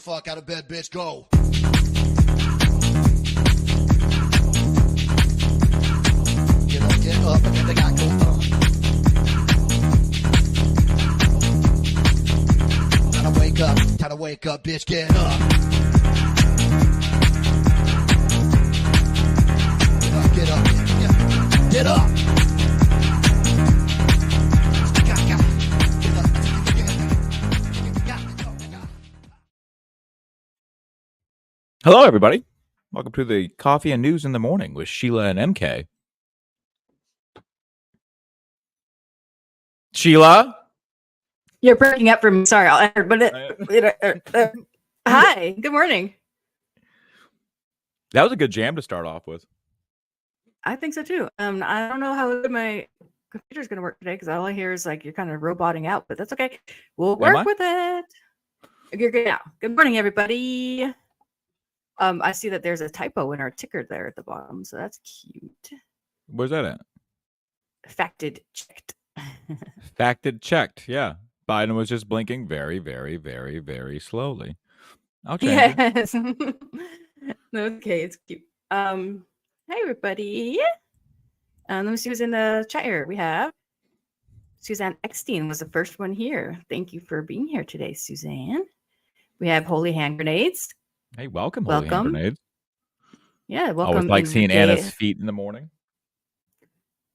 fuck out of bed, bitch. Go. Get up and get the guy go. Time to wake up, bitch. Get up. Get up. Get up. Hello, everybody. Welcome to the Coffee and News in the Morning with Sheila and MK. Sheila? You're breaking up for me. Sorry, I'll enter. But hi, good morning. That was a good jam to start off with. I think so too. I don't know how good my computer's going to work today because all I hear is like you're kind of roboting out, but that's okay. We'll work with it. You're good now. Good morning, everybody. I see that there's a typo in our ticker there at the bottom, so that's cute. Where's that at? Facted checked. Facted checked. Yeah. Biden was just blinking very, very, very, very slowly. I'll change it. Okay, it's cute. Hey everybody. Let me see who's in the chat here. We have Suzanne Eckstein was the first one here. Thank you for being here today, Suzanne. We have Holy Hand Grenades. Hey, welcome. Holy Hand Grenades. Yeah, welcome. Always like seeing Anna's feet in the morning.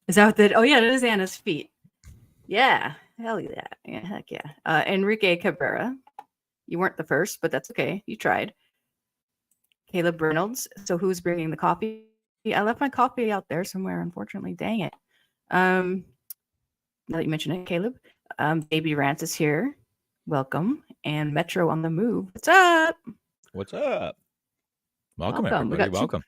Is that what that? Oh yeah, it is Anna's feet. Yeah, hell yeah. Yeah, heck yeah. Enrique Cabrera. You weren't the first, but that's okay. You tried. Caleb Reynolds. So who's bringing the coffee? I left my coffee out there somewhere, unfortunately. Dang it. Now that you mention it, Caleb. Baby Rance is here. Welcome. And Metro on the move. What's up? What's up? Welcome. Everybody. Welcome.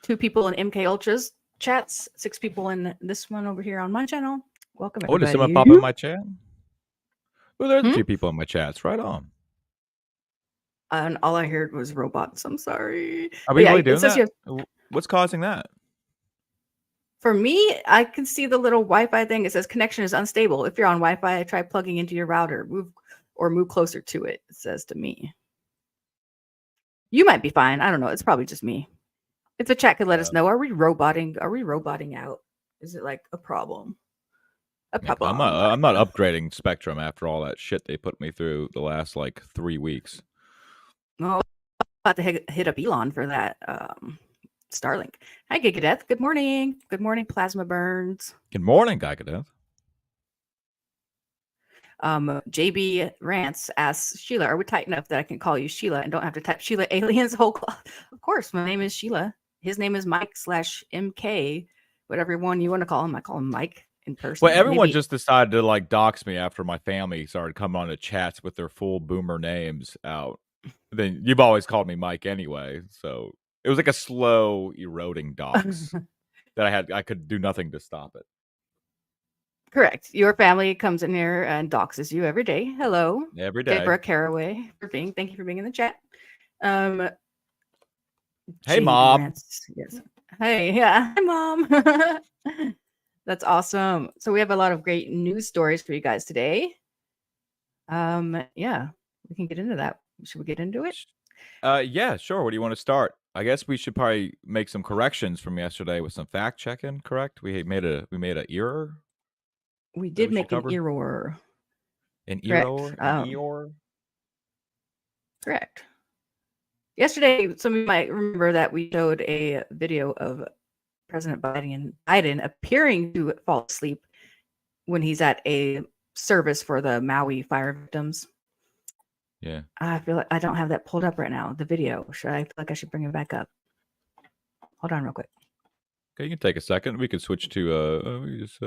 Two people in MK Ultra's chats. 6 people in this one over here on my channel. Welcome, everybody. Oh, did someone pop in my chat? Well, there's a few people in my chats. Right on. And all I heard was robots. I'm sorry. Are we really doing that? What's causing that? For me, I can see the little Wi-Fi thing. It says connection is unstable. If you're on Wi-Fi, try plugging into your router. Move closer to it. It says to me. You might be fine. I don't know. It's probably just me. If the chat could let us know, are we roboting? Are we roboting out? Is it like a problem? I'm not upgrading Spectrum after all that shit they put me through the last like 3 weeks. Oh, about to hit up Elon for that Starlink. Hi, Gigadeath. Good morning. Good morning, Plasma Burns. Good morning, Gigadeath. JB Rance asks Sheila, are we tight enough that I can call you Sheila and don't have to type Sheila Aliens whole cloth? Of course, my name is Sheila. His name is Mike/MK, whatever one you want to call him. I call him Mike in person. Well, everyone just decided to like dox me after my family started coming on to chats with their full boomer names out. Then you've always called me Mike anyway, so it was like a slow eroding dox that I could do nothing to stop it. Correct. Your family comes in here and doxes you every day. Hello. Every day. Deborah Caraway thank you for being in the chat. Hey, Mom. Yes. Hey, yeah. Hi, Mom. That's awesome. So we have a lot of great news stories for you guys today. Yeah, we can get into that. Should we get into it? Yeah, sure. Where do you want to start? I guess we should probably make some corrections from yesterday with some fact checking. Correct? We made an error. We did make an error. An error? An error? Correct. Yesterday, some of you might remember that we showed a video of President Biden appearing to fall asleep when he's at a service for the Maui fire victims. Yeah. I feel like I don't have that pulled up right now. The video. I feel like I should bring it back up. Hold on real quick. Okay, you can take a second. We could switch to we just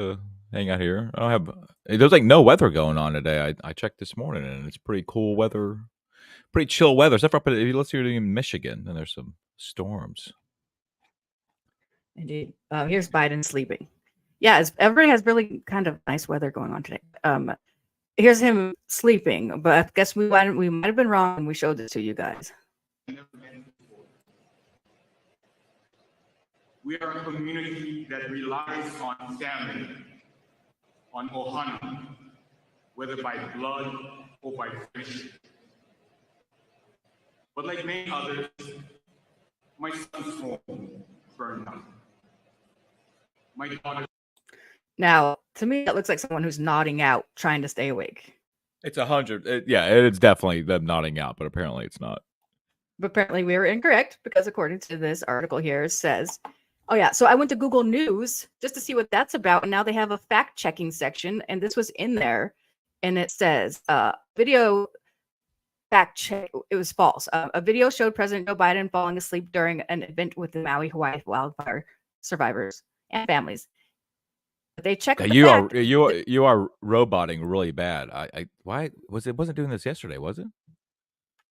hang out here. There's like no weather going on today. I checked this morning and it's pretty cool weather. Pretty chill weather. Except for let's hear it in Michigan, and there's some storms. Indeed. Here's Biden sleeping. Yeah, everybody has really kind of nice weather going on today. Here's him sleeping, but I guess we might have been wrong when we showed this to you guys. We are a community that relies on family, on ohana, whether by blood or by friendship. But like many others, my son's home burned down. My daughter. Now, to me, that looks like someone who's nodding out, trying to stay awake. It's 100. Yeah, it's definitely them nodding out, but apparently it's not. But apparently we were incorrect because according to this article here, it says, oh yeah, so I went to Google News just to see what that's about. And now they have a fact checking section. And this was in there. And it says, video fact check. It was false. A video showed President Joe Biden falling asleep during an event with the Maui, Hawaii wildfire survivors and families. They checked. Yeah, the you are roboting really bad. Why wasn't doing this yesterday, was it?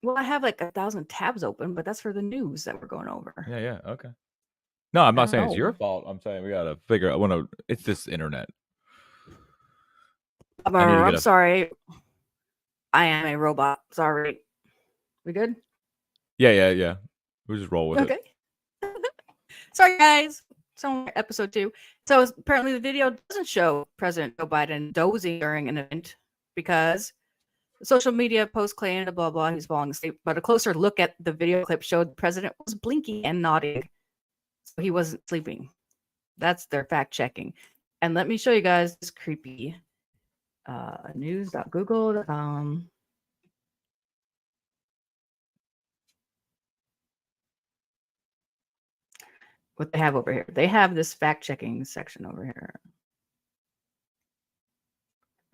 Well, I have like 1,000 tabs open, but that's for the news that we're going over. Yeah, okay. No, I'm not saying it's your know. fault. I'm saying we gotta figure out. It's this internet. I'm sorry. I am a robot. Sorry. We good? Yeah. We just roll with it. Okay. Sorry, guys. So episode 2. So apparently the video doesn't show President Joe Biden dozing during an event because the social media post claimed blah blah he's falling asleep. But a closer look at the video clip showed the president was blinking and nodding, so he wasn't sleeping. That's their fact checking. And let me show you guys this creepy news.google.com. What they have over here. They have this fact checking section over here.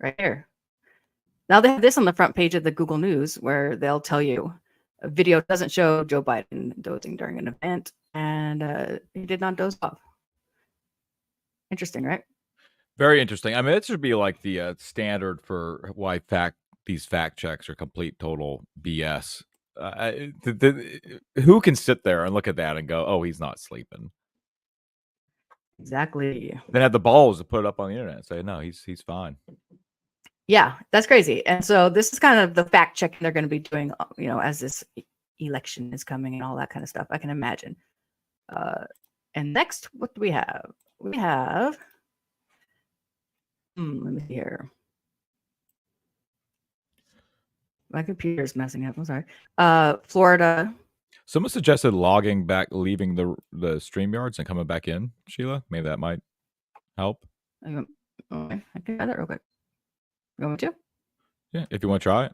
Right here. Now they have this on the front page of the Google News where they'll tell you a video doesn't show Joe Biden dozing during an event and he did not doze off. Interesting, right? Very interesting. I mean, it should be like the standard for why these fact checks are complete total BS. Who can sit there and look at that and go, "Oh, he's not sleeping"? Exactly. Then have the balls to put it up on the internet and say, "No, he's fine." Yeah, that's crazy. And so this is kind of the fact checking they're going to be doing, as this election is coming and all that kind of stuff. I can imagine. And next, what do we have? We have. Let me see here. My computer's messing up. I'm sorry. Florida. Someone suggested leaving the StreamYards and coming back in, Sheila. Maybe that might help. Okay, I can try that real quick. You want me to? Yeah, if you want to try it.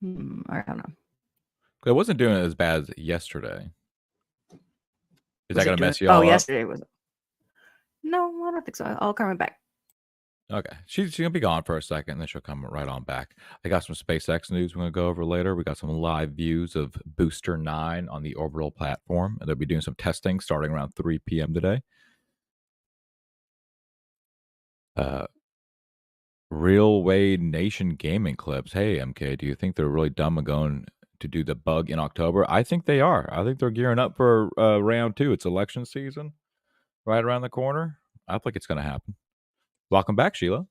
All right, hold on. I wasn't doing it as bad as yesterday. Is that going to mess you all up? Yesterday was. No, I don't think so. I'll come right back. Okay. She's going to be gone for a second, and then she'll come right on back. I got some SpaceX news we're going to go over later. We got some live views of Booster 9 on the orbital platform, and they'll be doing some testing starting around 3 p.m. today. Railway Nation gaming clips. Hey, MK, do you think they're really dumb and going to do the bug in October? I think they are. I think they're gearing up for round 2. It's election season right around the corner. I think it's going to happen. Welcome back, Sheila.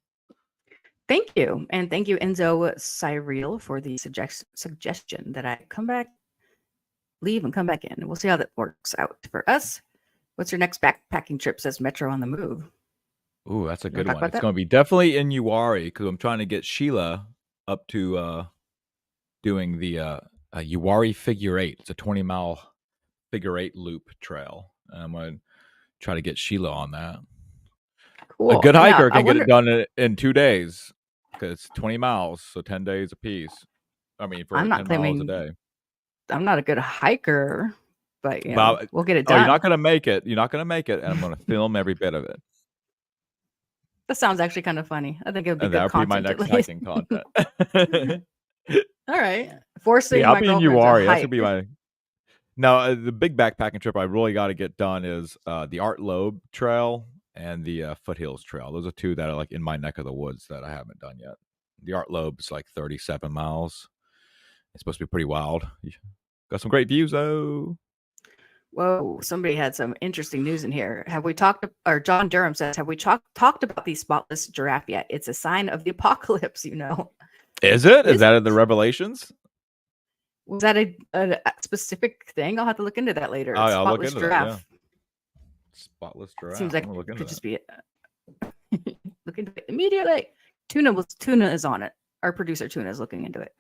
Thank you. And thank you, Enzo Cyril, for the suggestion that I come back, leave, and come back in. We'll see how that works out for us. What's your next backpacking trip, says Metro on the Move? Ooh, that's a good one. It's going to be definitely in Uwari because I'm trying to get Sheila up to doing the Uwari Figure 8. It's a 20-mile Figure 8 loop trail. I'm going to try to get Sheila on that. Cool. A good hiker can get it done in 2 days because it's 20 miles, so 10 days a piece. I mean, for 10 miles a day. I'm not a good hiker, but we'll get it done. You're not going to make it. You're not going to make it, and I'm going to film every bit of it. That sounds actually kind of funny. I think it would be good that'll content. That'll be my next hiking content. All right. Forcing I'll my be in girlfriend Uwari. to That hike. should be my... Now, the big backpacking trip I really got to get done is the Art Loeb Trail and the Foothills Trail. Those are 2 that are like in my neck of the woods that I haven't done yet. The Art Loeb is like 37 miles. It's supposed to be pretty wild. Got some great views, though. Whoa, somebody had some interesting news in here. Have we talked, or John Durham says, have we talked about the spotless giraffe yet? It's a sign of the apocalypse, Is it? Is that in the Revelations? Was that a specific thing? I'll have to look into that later. I'll look into giraffe. that, yeah. Spotless giraffe. Seems like it could just be it. Look into it immediately. Tuna is on it. Our producer Tuna is looking into it.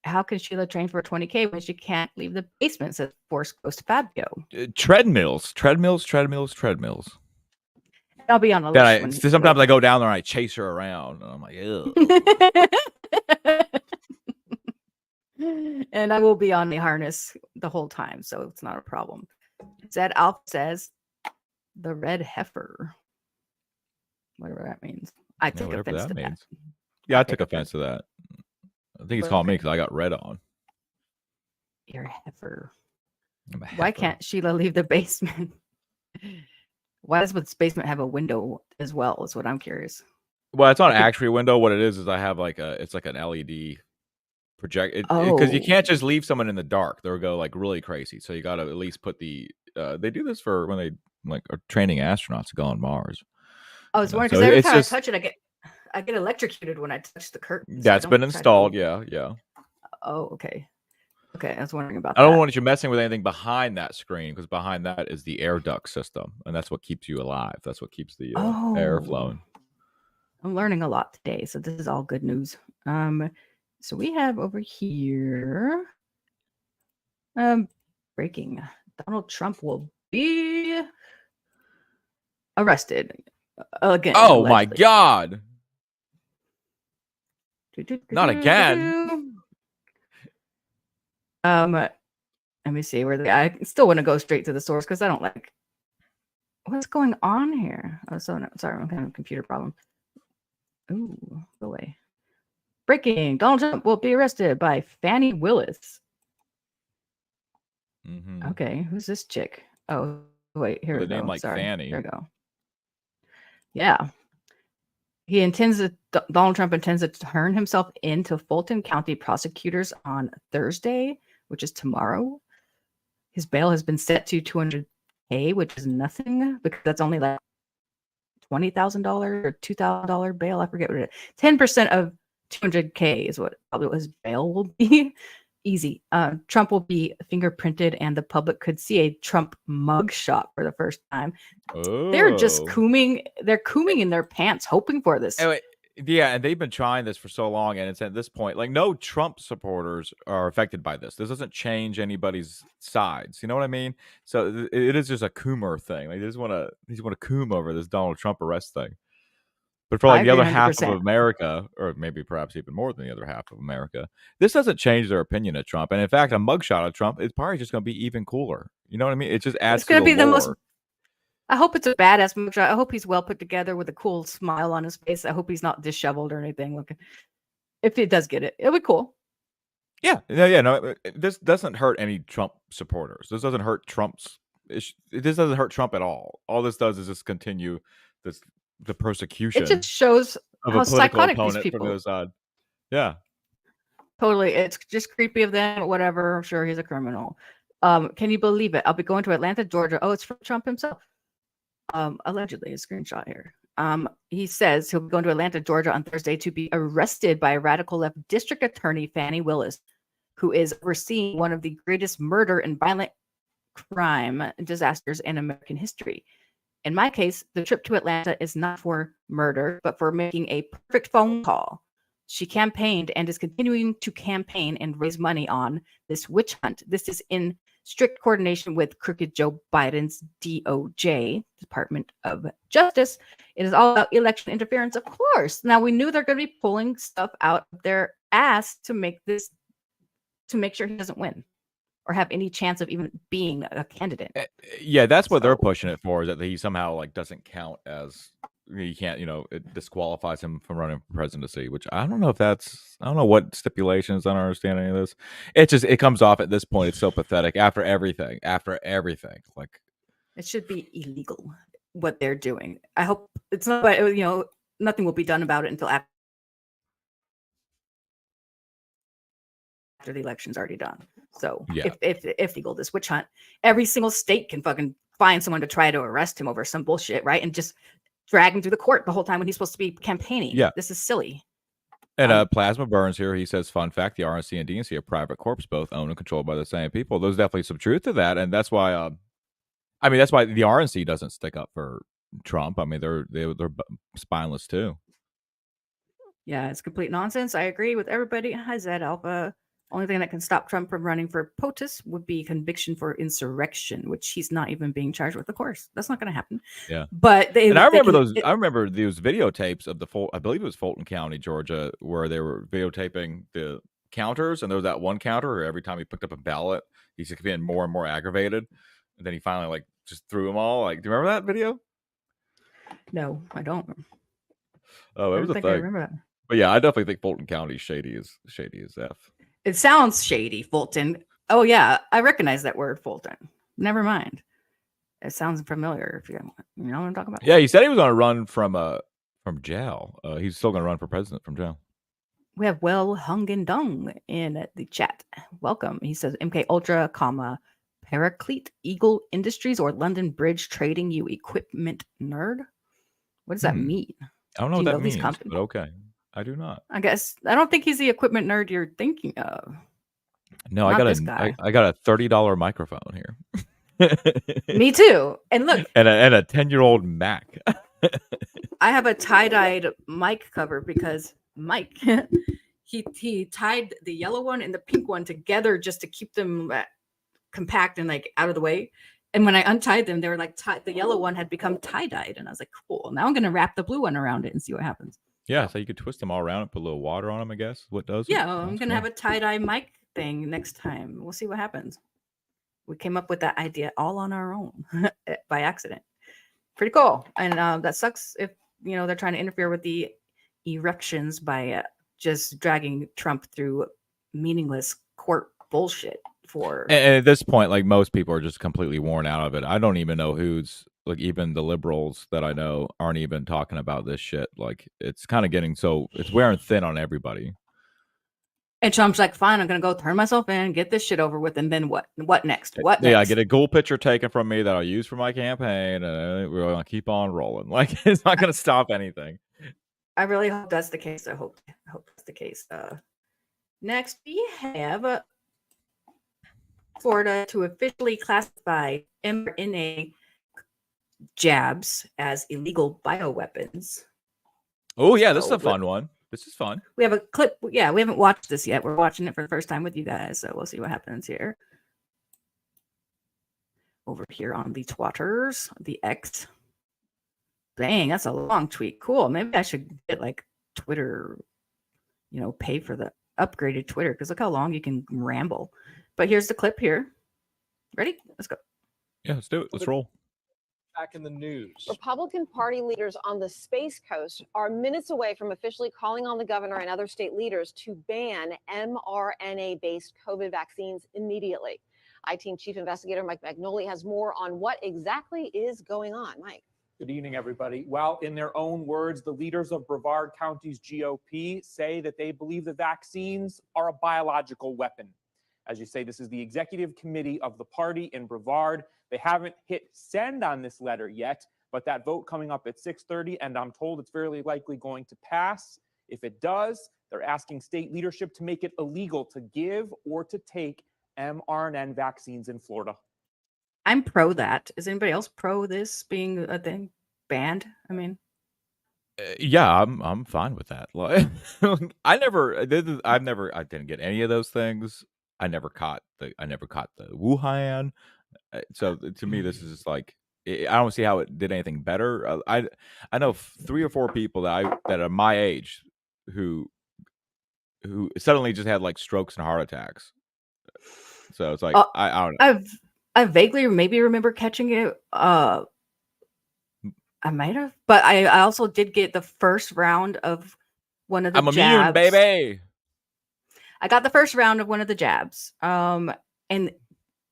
How can Sheila train for 20K when she can't leave the basement? Says Force Ghost Fabio. Treadmills. I'll be on the Then list when sometimes I go down there and I chase her around, and I'm like, ew. And I will be on the harness the whole time, so it's not a problem. Zed Alpha says the red heifer. Whatever that means. I take offense to that. Yeah, I took offense to that. I think he's calling me because I got red on. You're a heifer. I'm a heifer. Why can't Sheila leave the basement? Why does this basement have a window as well? Is what I'm curious. Well, it's not actually a window. What it is I have it's like an LED project. Because you can't just leave someone in the dark; they'll go like really crazy. So you got to at least put the. They do this for when they are training astronauts to go on Mars. I was wondering because every time I touch it, I get electrocuted when I touch the curtain. That's been installed. Yeah. Oh, okay. Okay, I was wondering about that. I don't want you messing with anything behind that screen because behind that is the air duct system, and that's what keeps you alive. That's what keeps the air flowing. I'm learning a lot today, so this is all good news. So we have over here, breaking. Donald Trump will be arrested again. Oh allegedly. my God! Not again. Let me see where I still want to go straight to the source because I don't like what's going on here. Oh, so no, sorry, I'm having a computer problem. Ooh, go away. Breaking: Donald Trump will be arrested by Fannie Willis. Mm-hmm. Okay, who's this chick? Oh, wait, here we go. Name like Sorry. Fannie. Here we go. Yeah. Donald Trump intends to turn himself into Fulton County prosecutors on Thursday, which is tomorrow. His bail has been set to $200K, which is nothing because that's only like $20,000 or $2,000 bail. I forget what it is. 10% of $200K is what probably his bail will be. Easy. Trump will be fingerprinted, and the public could see a Trump mugshot for the first time. Oh. They're just cooming. They're cooming in their pants, hoping for this. Yeah, and they've been trying this for so long, and it's at this point, like, no Trump supporters are affected by this. This doesn't change anybody's sides. You know what I mean? So it is just a coomer thing. Like, they just want to coom over this Donald Trump arrest thing. But for like the other 100%. Half of America, or maybe perhaps even more than the other half of America, this doesn't change their opinion of Trump. And in fact, a mugshot of Trump is probably just going to be even cooler. You know what I mean? It just adds to the lore. I hope it's a badass mugshot. I hope he's well put together with a cool smile on his face. I hope he's not disheveled or anything. Look, if he does get it, it'll be cool. Yeah. No, this doesn't hurt any Trump supporters. This doesn't hurt Trump's. This doesn't hurt Trump at all. All this does is just continue the persecution. It just shows how psychotic these people. From the other side. Yeah. Totally. It's just creepy of them. Whatever. I'm sure he's a criminal. Can you believe it? I'll be going to Atlanta, Georgia. Oh, it's from Trump himself. Allegedly, a screenshot here. He says he'll be going to Atlanta, Georgia on Thursday to be arrested by radical left district attorney Fannie Willis, who is overseeing one of the greatest murder and violent crime disasters in American history. In my case, the trip to Atlanta is not for murder, but for making a perfect phone call. She campaigned and is continuing to campaign and raise money on this witch hunt. This is in strict coordination with crooked Joe Biden's DOJ, Department of Justice. It is all about election interference, of course. Now, we knew they're going to be pulling stuff out of their ass to make sure he doesn't win or have any chance of even being a candidate. Yeah, that's what they're pushing it for, is that he somehow doesn't count as, you can't, it disqualifies him from running for presidency, which I don't know I don't know what stipulations. I don't understand any of this. It comes off at this point. It's so pathetic after everything. Like, it should be illegal what they're doing. I hope it's not, but nothing will be done about it until after the election's already done. So yeah. if legal, this witch hunt, every single state can fucking find someone to try to arrest him over some bullshit, right? And just drag him through the court the whole time when he's supposed to be campaigning. Yeah. This is silly. And Plasma Burns here, he says, fun fact, the RNC and DNC are private corps, both owned and controlled by the same people. There's definitely some truth to that. And that's why, that's why the RNC doesn't stick up for Trump. I mean, they're spineless too. Yeah, it's complete nonsense. I agree with everybody. Hi, Zed Alpha. Only thing that can stop Trump from running for POTUS would be conviction for insurrection, which he's not even being charged with. Of course, that's not going to happen. Yeah. But And I remember I remember those videotapes of I believe it was Fulton County, Georgia, where they were videotaping the counters, and there was that one counter where every time he picked up a ballot, he's just getting more and more aggravated, and then he finally like just threw them all. Like, do you remember that video? No, I don't. Oh, it was a I thing. remember that. But yeah, I definitely think Fulton County is shady as F. It sounds shady, Fulton. Oh yeah, I recognize that word, Fulton. Never mind. It sounds familiar. If you know what I'm talking about. Yeah, he said he was going to run from jail. He's still going to run for president from jail. We have Well Hung and Dung in the chat. Welcome. He says MK Ultra, Paraclete, Eagle Industries, or London Bridge Trading, you equipment nerd. What does that mean? I don't know what that means, but okay. I do not. I guess I don't think he's the equipment nerd you're thinking of. No, I got a $30 microphone here. Me too. And look, and a 10-year-old Mac. I have a tie-dyed mic cover because Mike he tied the yellow one and the pink one together just to keep them compact and like out of the way. And when I untied them, they were like the yellow one had become tie-dyed, and I was like, cool. Now I'm gonna wrap the blue one around it and see what happens. Yeah, so you could twist them all around and put a little water on them, I guess. What does? Yeah, I'm gonna have a tie-dye mic thing next time. We'll see what happens. We came up with that idea all on our own by accident. Pretty cool. And that sucks if they're trying to interfere with the erections by just dragging Trump through meaningless court bullshit for. And at this point, like, most people are just completely worn out of it. I don't even know who's like, even the liberals that I know aren't even talking about this shit. Like, it's kind of getting it's wearing thin on everybody. And Trump's like, fine, I'm gonna go turn myself in, get this shit over with, and then what? What next? What next? Yeah, I get a cool picture taken from me that I'll use for my campaign, and we're gonna keep on rolling. Like, it's not gonna stop anything. I really hope that's the case. I hope that's the case. Next, we have Florida to officially classify mRNA jabs as illegal bioweapons. Oh yeah, this is a fun one. This is fun. We have a clip. Yeah, we haven't watched this yet. We're watching it for the first time with you guys, so we'll see what happens here. Over here on the Twitters, the X. Dang, that's a long tweet. Cool. Maybe I should get like Twitter, pay for the upgraded Twitter, because look how long you can ramble. But here's the clip here. Ready? Let's go. Yeah, let's do it. Let's roll. Back in the news. Republican Party leaders on the Space Coast are minutes away from officially calling on the governor and other state leaders to ban mRNA-based COVID vaccines immediately. I-Team Chief Investigator Mike Magnoli has more on what exactly is going on. Mike. Good evening, everybody. Well, in their own words, the leaders of Brevard County's GOP say that they believe the vaccines are a biological weapon. As you say, this is the executive committee of the party in Brevard. They haven't hit send on this letter yet, but that vote coming up at 6:30, and I'm told it's fairly likely going to pass. If it does, they're asking state leadership to make it illegal to give or to take mRNA vaccines in Florida. I'm pro that. Is anybody else pro this being a thing? Banned? I mean, yeah, I'm fine with that. Like, I didn't get any of those things. I never caught the Wuhan. So to me, this is just like, I don't see how it did anything better. I know 3 or 4 people that are my age who suddenly just had like strokes and heart attacks. So it's like, I don't know. I vaguely maybe remember catching it. I might have, but I also did get the first round of one of the jabs. I'm immune, baby. I got the first round of one of the jabs, and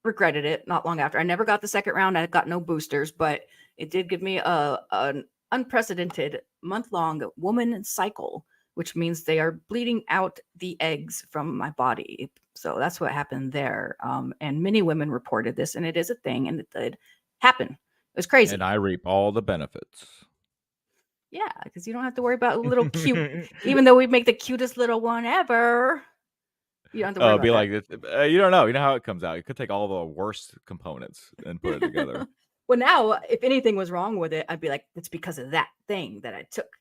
regretted it not long after. I never got the second round. I got no boosters, but it did give me an unprecedented month-long woman cycle, which means they are bleeding out the eggs from my body. So that's what happened there. And many women reported this, and it is a thing, and it did happen. It was crazy. And I reap all the benefits. Yeah, because you don't have to worry about a little cute, even though we make the cutest little one ever. You don't have to worry about be that. like this. You don't know. You know how it comes out. You could take all the worst components and put it together. Well, now, if anything was wrong with it, I'd be like, it's because of that thing that I took.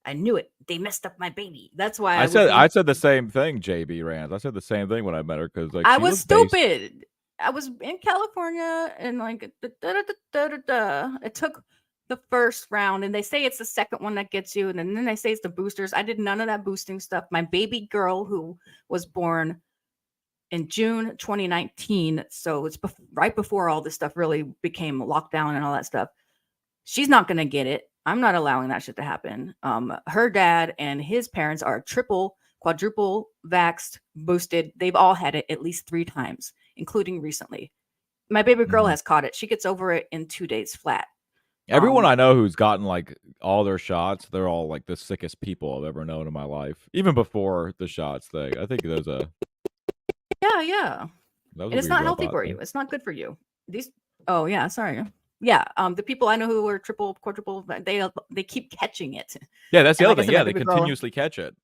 I knew it. They messed up my baby. That's why I said the same thing, JB Rand. I said the same thing when I met her because like I she was was based. stupid. I was in California and like it took the first round, and they say it's the second one that gets you, and then they say it's the boosters. I did none of that boosting stuff. My baby girl, who was born in June 2019, so it's right before all this stuff really became lockdown and all that stuff. She's not going to get it. I'm not allowing that shit to happen. Her dad and his parents are triple, quadruple vaxxed, boosted. They've all had it at least 3 times, including recently. My baby girl has caught it. She gets over it in 2 days flat. Everyone I know who's gotten like all their shots, they're all like the sickest people I've ever known in my life. Even before the shots thing, I think there's a yeah. And it's not healthy for you. It's not good for you. Yeah, the people I know who are triple, quadruple, they keep catching it. Yeah, that's the And other like I thing. said, Yeah, they continuously catch it.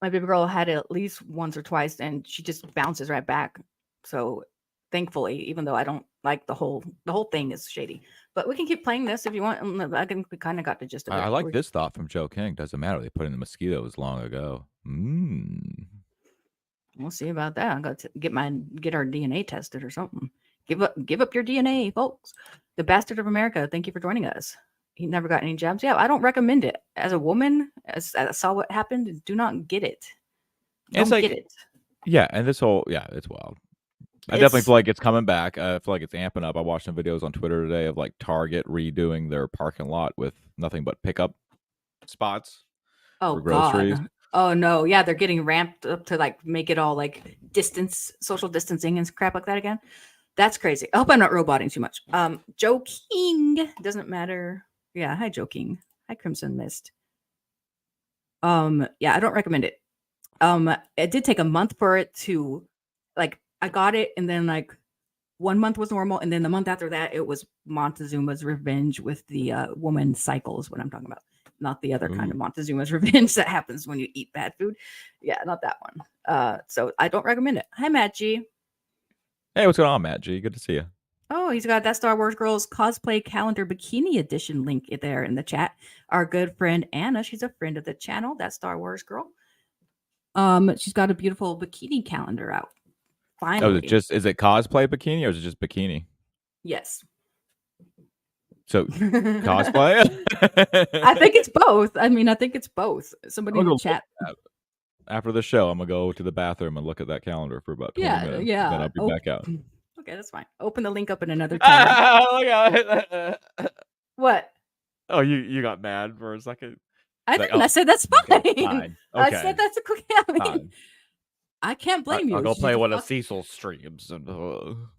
My baby girl had it at least once or twice, and she just bounces right back. So thankfully, even though I don't like the whole thing is shady, but we can keep playing this if you want. I think we kind of got the gist of it. I like this thought from Joe King. Doesn't matter. They put in the mosquitoes long ago. We'll see about that. I'm going to get our DNA tested or something. Give up your DNA, folks. The Bastard of America, thank you for joining us. He never got any jabs. Yeah, I don't recommend it. As a woman, as I saw what happened, do not get it. Don't get it. Yeah, and this whole, it's wild. I definitely feel like it's coming back. I feel like it's amping up. I watched some videos on Twitter today of like Target redoing their parking lot with nothing but pickup spots for groceries. God. Oh no, yeah, they're getting ramped up to like make it all like social distancing and crap like that again. That's crazy. I hope I'm not roboting too much. Joe King doesn't matter. Yeah, hi Joe King. Hi Crimson Mist. Yeah, I don't recommend it. It did take a month for it to like I got it, and then like 1 month was normal, and then the month after that it was Montezuma's revenge with the woman cycle is what I'm talking about. Not the other kind of Montezuma's revenge that happens when you eat bad food. Yeah, not that one. So I don't recommend it. Hi Matt G. Hey, what's going on, Matt G? Good to see you. Oh, he's got that Star Wars Girls cosplay calendar bikini edition link there in the chat. Our good friend Anna, she's a friend of the channel, that Star Wars girl. She's got a beautiful bikini calendar out. Finally. Oh, is it cosplay bikini or is it just bikini? Yes. So cosplay? I think it's both. I think it's both. Somebody in the chat. After the show, I'm gonna go to the bathroom and look at that calendar for about 20 minutes. Yeah. Then I'll be back out. Okay, that's fine. Open the link up in another tab. What? Oh, you got mad for a second? I didn't. I said that's fine. Fine. Okay. I said that's a cookie. I can't blame you. I'll go play one of Cecil streams.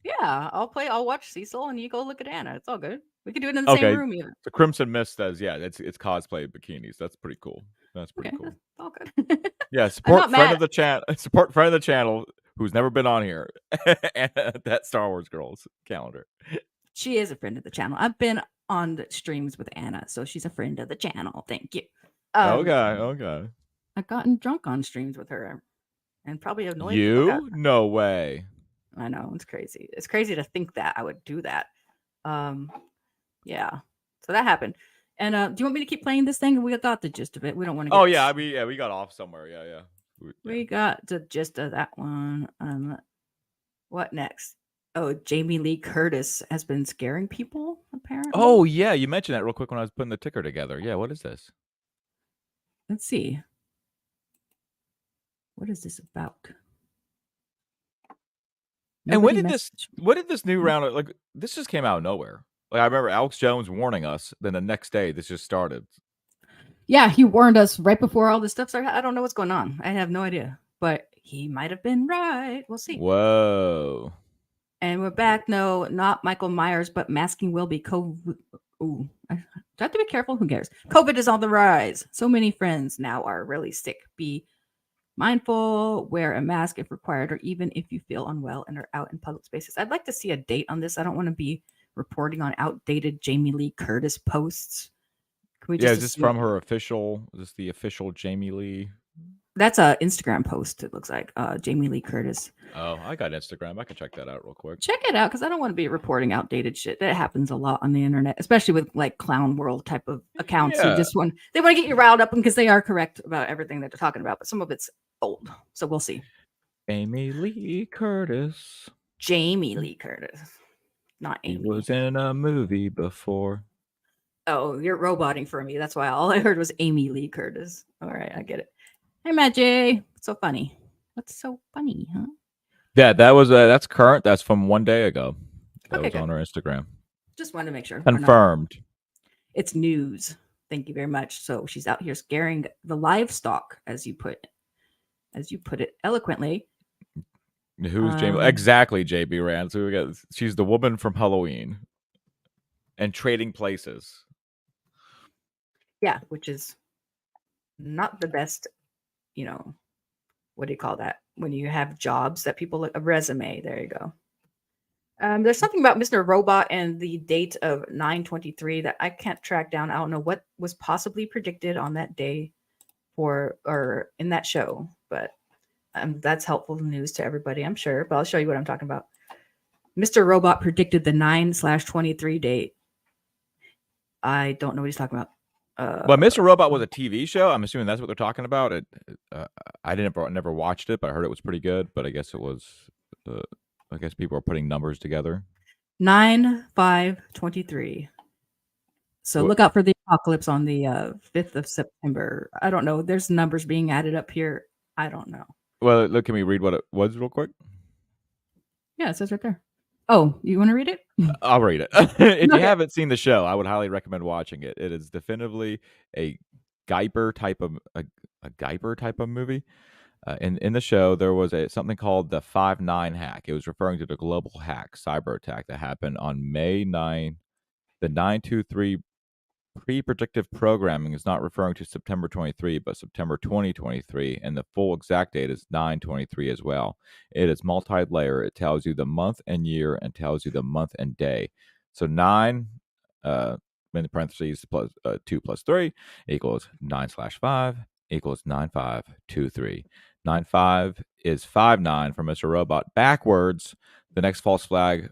Yeah, I'll watch Cecil and you go look at Anna. It's all good. We could do it in the same room even. The Crimson Mist says, yeah, it's cosplay bikinis. That's pretty cool. That's pretty cool. All good. Yeah, support friend of the channel. Support friend of the channel who's never been on here. And that Star Wars Girls calendar. She is a friend of the channel. I've been on the streams with Anna, so she's a friend of the channel. Thank you. Okay. I've gotten drunk on streams with her, and probably annoyed you. No way. I know, it's crazy. It's crazy to think that I would do that. Yeah. So that happened. And do you want me to keep playing this thing? We got the gist of it. We don't want to. We got off somewhere. Yeah. We got the gist of that one. What next? Oh, Jamie Lee Curtis has been scaring people, apparently. Oh, yeah. You mentioned that real quick when I was putting the ticker together. Yeah, what is this? Let's see. What is this about? And what did this new round, like, this just came out of nowhere. Like, I remember Alex Jones warning us, then the next day this just started. Yeah, he warned us right before all this stuff started. I don't know what's going on. I have no idea, but he might have been right. We'll see. Whoa. And we're back. No, not Michael Myers, but masking will be COVID. Ooh, I have to be careful. Who cares? COVID is on the rise. So many friends now are really sick. Be mindful. Wear a mask if required, or even if you feel unwell and are out in public spaces. I'd like to see a date on this. I don't want to be reporting on outdated Jamie Lee Curtis posts. Can we just is this from her official? Is this the official Jamie Lee That's a Instagram post. It looks like Jamie Lee Curtis. Oh, I got Instagram. I can check that out real quick. Check it out because I don't want to be reporting outdated shit. That happens a lot on the internet, especially with like clown world type of accounts. Yeah. Who just want to get you riled up because they are correct about everything that they're talking about, but some of it's old. So we'll see. Amy Lee Curtis. Jamie Lee Curtis, not He Amy. was in a movie before. Oh, you're roboting for me. That's why all I heard was Amy Lee Curtis. All right, I get it. Hey, Matt J. What's so funny? What's so funny, huh? Yeah, that's current. That's from 1 day ago. That Okay, was good. on our Instagram. Just wanted to make sure. We're not- Confirmed. It's news. Thank you very much. So she's out here scaring the livestock, as you put it eloquently. Who's Jamie? Exactly, JB Rand. So we got. She's the woman from Halloween. And Trading Places. Yeah, which is not the best. You know, what do you call that? When you have jobs that people a resume. There you go. There's something about Mr. Robot and the date of 9/23 that I can't track down. I don't know what was possibly predicted on that day or in that show, but that's helpful news to everybody, I'm sure. But I'll show you what I'm talking about. Mr. Robot predicted the 9/23 date. I don't know what he's talking about. Well, Mr. Robot was a TV show. I'm assuming that's what they're talking about. I never watched it, but I heard it was pretty good. But I guess it was. I guess people are putting numbers together. 9/5/23. So look out for the apocalypse on the 5th of September. I don't know. There's numbers being added up here. I don't know. Well, look, can we read what it was real quick? Yeah, it says right there. Oh, you want to read it? I'll read it. If you haven't seen the show, I would highly recommend watching it. It is definitively a Geiger type of movie. In the show, there was something called the 5/9 hack. It was referring to the global hack, cyber attack that happened on May 9. The 9/23 pre-predictive programming is not referring to September 23, but September 2023, and the full exact date is 9/23 as well. It is multi-layer. It tells you the month and year and tells you the month and day. So 9, in the parentheses, plus 2 plus 3 equals 9/5 equals 9523. 95 is 59 for Mr. Robot. Backwards, the next false flag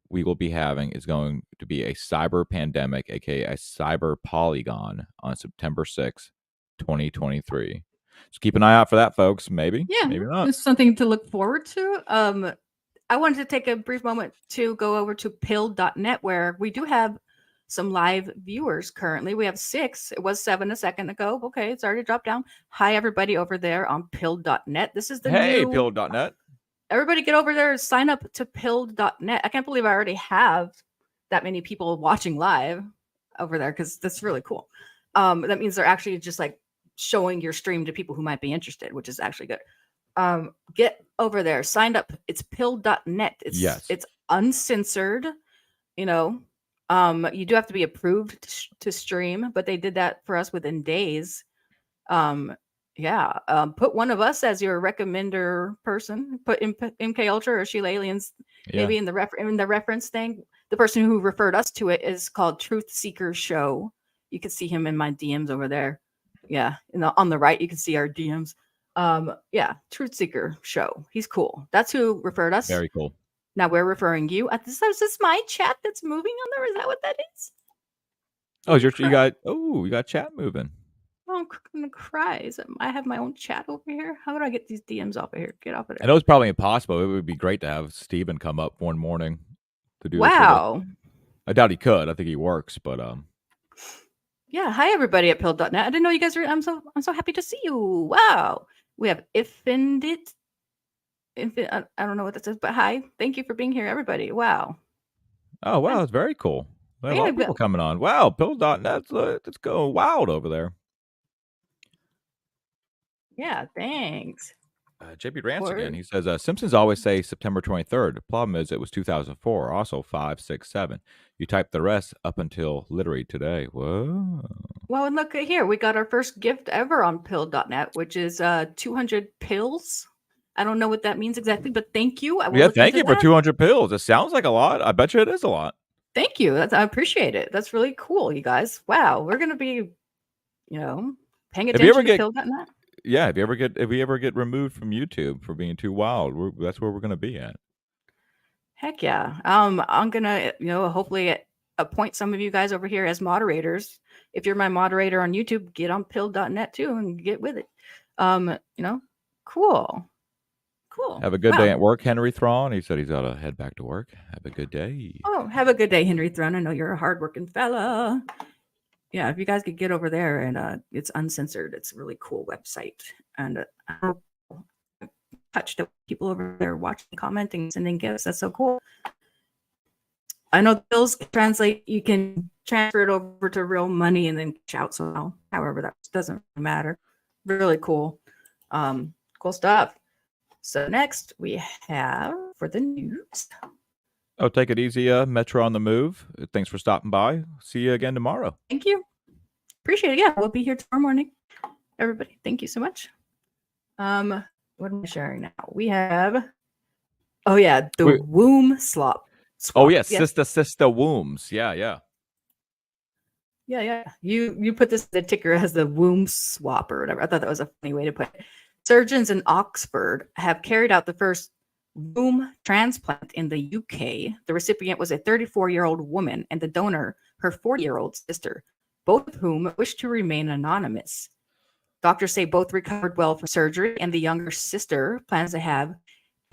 we will be having is going to be a cyber pandemic, aka a cyber polygon, on September 6th, 2023. So keep an eye out for that, folks. Maybe, maybe not. It's something to look forward to. I wanted to take a brief moment to go over to pill.net, where we do have some live viewers currently. We have 6. It was 7 a second ago. Okay, it's already dropped down. Hi, everybody over there on pill.net. This is the new pill.net. Everybody get over there and sign up to pill.net. I can't believe I already have that many people watching live over there because that's really cool. That means they're actually just like showing your stream to people who might be interested, which is actually good. Get over there, signed up. It's pill.net. It's uncensored. You know, you do have to be approved to stream, but they did that for us within days. Put one of us as your recommender person. Put MK Ultra or Sheila Aliens maybe in the reference thing. The person who referred us to it is called Truth Seeker Show. You can see him in my DMs over there. Yeah, on the right you can see our DMs. Truth Seeker Show. He's cool. That's who referred us. Very cool. Now we're referring you. Is this my chat that's moving on there? Is that what that is? Oh, you got chat moving. Oh, I'm gonna cry. I have my own chat over here. How do I get these DMs off of here? Get off of there. I know it's probably impossible. It would be great to have Steven come up one morning to do this. Wow. I doubt he could. I think he works, but Yeah. Hi everybody at pill.net. I didn't know you guys were. I'm so happy to see you. Wow. We have Infindit. I don't know what that says, but hi. Thank you for being here, everybody. Wow. Oh wow, it's very cool. A lot of people coming on. Wow, pill.net. It's going wild over there. Yeah, thanks. JB Rance again. He says, Simpsons always say September 23rd. The problem is it was 2004, also 5, 6, 7. You type the rest up until literally today. Whoa. Well, and look here. We got our first gift ever on pill.net, which is 200 pills. I don't know what that means exactly, but thank you. Thank you for 200 pills. It sounds like a lot. I bet you it is a lot. Thank you. I appreciate it. That's really cool, you guys. Wow. We're going to be, paying attention to pill.net. Yeah, if we ever get removed from YouTube for being too wild, that's where we're gonna be at. Heck yeah. I'm gonna, hopefully appoint some of you guys over here as moderators. If you're my moderator on YouTube, get on pill.net too and get with it. Cool. Cool. Have a good day Well, at work, Henry Thrawn. He said he's got to head back to work. Have a good day. oh, have a good day, Henry Thrun. I know you're a hardworking fella. Yeah, if you guys could get over there and it's uncensored, it's a really cool website. And I touched up people over there watching, commenting, sending gifts. That's so cool. I know bills translate, you can transfer it over to real money and then shout somehow. However, that doesn't matter. Really cool. Cool stuff. So next we have for the news. Oh, take it easy, Metro on the move. Thanks for stopping by. See you again tomorrow. Thank you. Appreciate it. Yeah, we'll be here tomorrow morning. Everybody, thank you so much. What am I sharing now? We have, the womb swap. Oh yeah, sister wombs. Yeah. Yeah. You put the ticker as the womb swap or whatever. I thought that was a funny way to put it. Surgeons in Oxford have carried out the first womb transplant in the UK. The recipient was a 34-year-old woman and the donor, her 40-year-old sister, both of whom wish to remain anonymous. Doctors say both recovered well from surgery, and the younger sister plans to have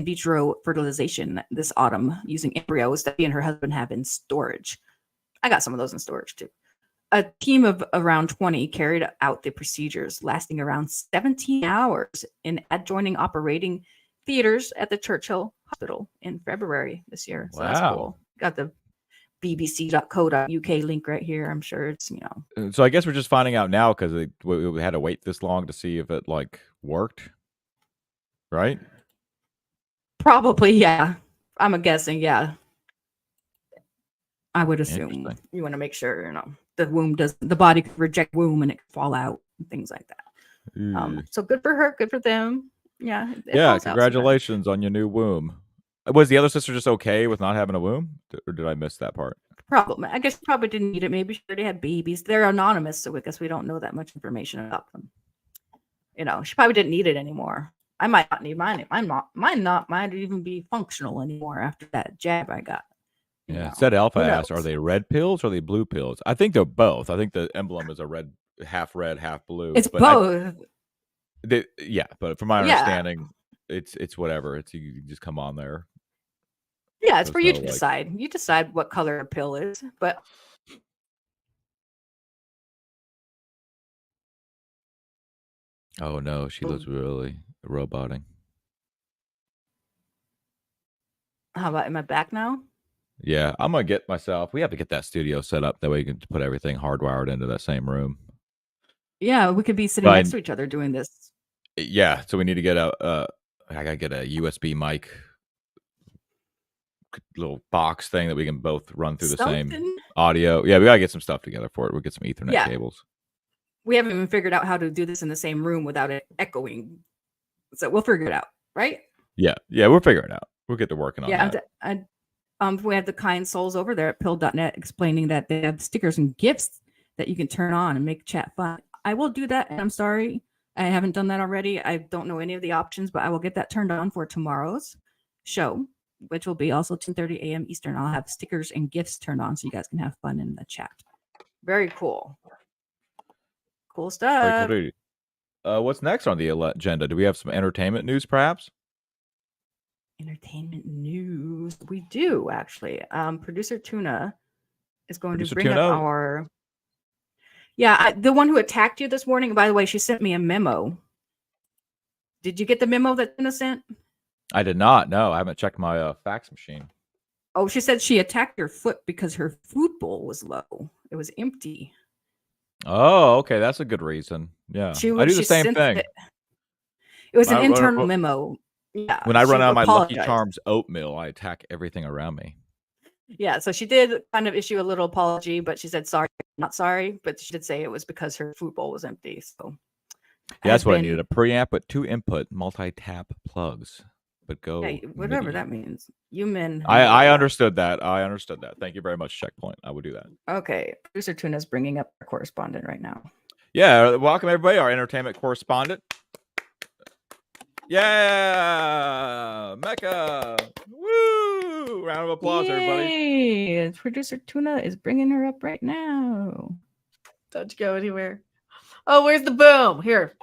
in vitro fertilization this autumn using embryos that she and her husband have in storage. I got some of those in storage too. A team of around 20 carried out the procedures, lasting around 17 hours in adjoining operating theaters at the Churchill Hospital in February this year. So that's cool. Got the bbc.co.uk link right here. I'm sure it's, So I guess we're just finding out now because we had to wait this long to see if it worked, right? Probably, yeah. I'm guessing, yeah. I would assume you want to make sure, the body could reject womb and it could fall out and things like that. So good for her, good for them. Yeah. Yeah, congratulations on your new womb. Was the other sister just okay with not having a womb? Or did I miss that part? Probably. I guess she probably didn't need it. Maybe she already had babies. They're anonymous, so I guess we don't know that much information about them. She probably didn't need it anymore. I might not need mine. Might even be functional anymore after that jab I got. Yeah. Said Alpha asked, are they red pills or are they blue pills? I think they're both. I think the emblem is a half red, half blue. It's both. But from my understanding, it's whatever. You just come on there. Yeah, it's for you to decide. You decide what color a pill is, but oh no, she looks really roboting. How about, am I back now? Yeah, I'm gonna get myself. We have to get that studio set up that way you can put everything hardwired into that same room. Yeah, we could be sitting next to each other doing this. Yeah, so we need to get I gotta get a USB mic little box thing that we can both run through the same audio. Yeah, we gotta get some stuff together for it. We'll get some Ethernet cables. We haven't even figured out how to do this in the same room without it echoing. So we'll figure it out, right? Yeah, we'll figure it out. We'll get to working on that. We have the kind souls over there at pill.net explaining that they have stickers and gifts that you can turn on and make chat fun. I will do that, and I'm sorry I haven't done that already. I don't know any of the options, but I will get that turned on for tomorrow's show, which will be also 10:30 a.m. Eastern. I'll have stickers and gifts turned on so you guys can have fun in the chat. Very cool. Cool stuff. What's next on the agenda? Do we have some entertainment news, perhaps? Entertainment news. We do, actually. Producer Tuna is going to bring up our... Yeah, the one who attacked you this morning, by the way, she sent me a memo. Did you get the memo that Tuna sent? I did not. No, I haven't checked my fax machine. Oh, she said she attacked your foot because her food bowl was low. It was empty. Oh, okay. That's a good reason. Yeah. I do the same thing. It was an internal memo. Yeah. When I run out of my Lucky Charms oatmeal, I attack everything around me. Yeah. So she did kind of issue a little apology, but she said, sorry, not sorry. But she did say it was because her food bowl was empty. So yeah, that's what I needed. A preamp with 2 input multi-tap plugs. But go. Yeah, whatever that means. I understood that. Thank you very much, Checkpoint. I will do that. Okay. Producer Tuna's bringing up our correspondent right now. Yeah. Welcome, everybody. Our entertainment correspondent. Yeah, Mecca. Woo! Round of applause, everybody. Yay! Producer Tuna is bringing her up right now. Don't go anywhere. Oh, where's the boom? Here.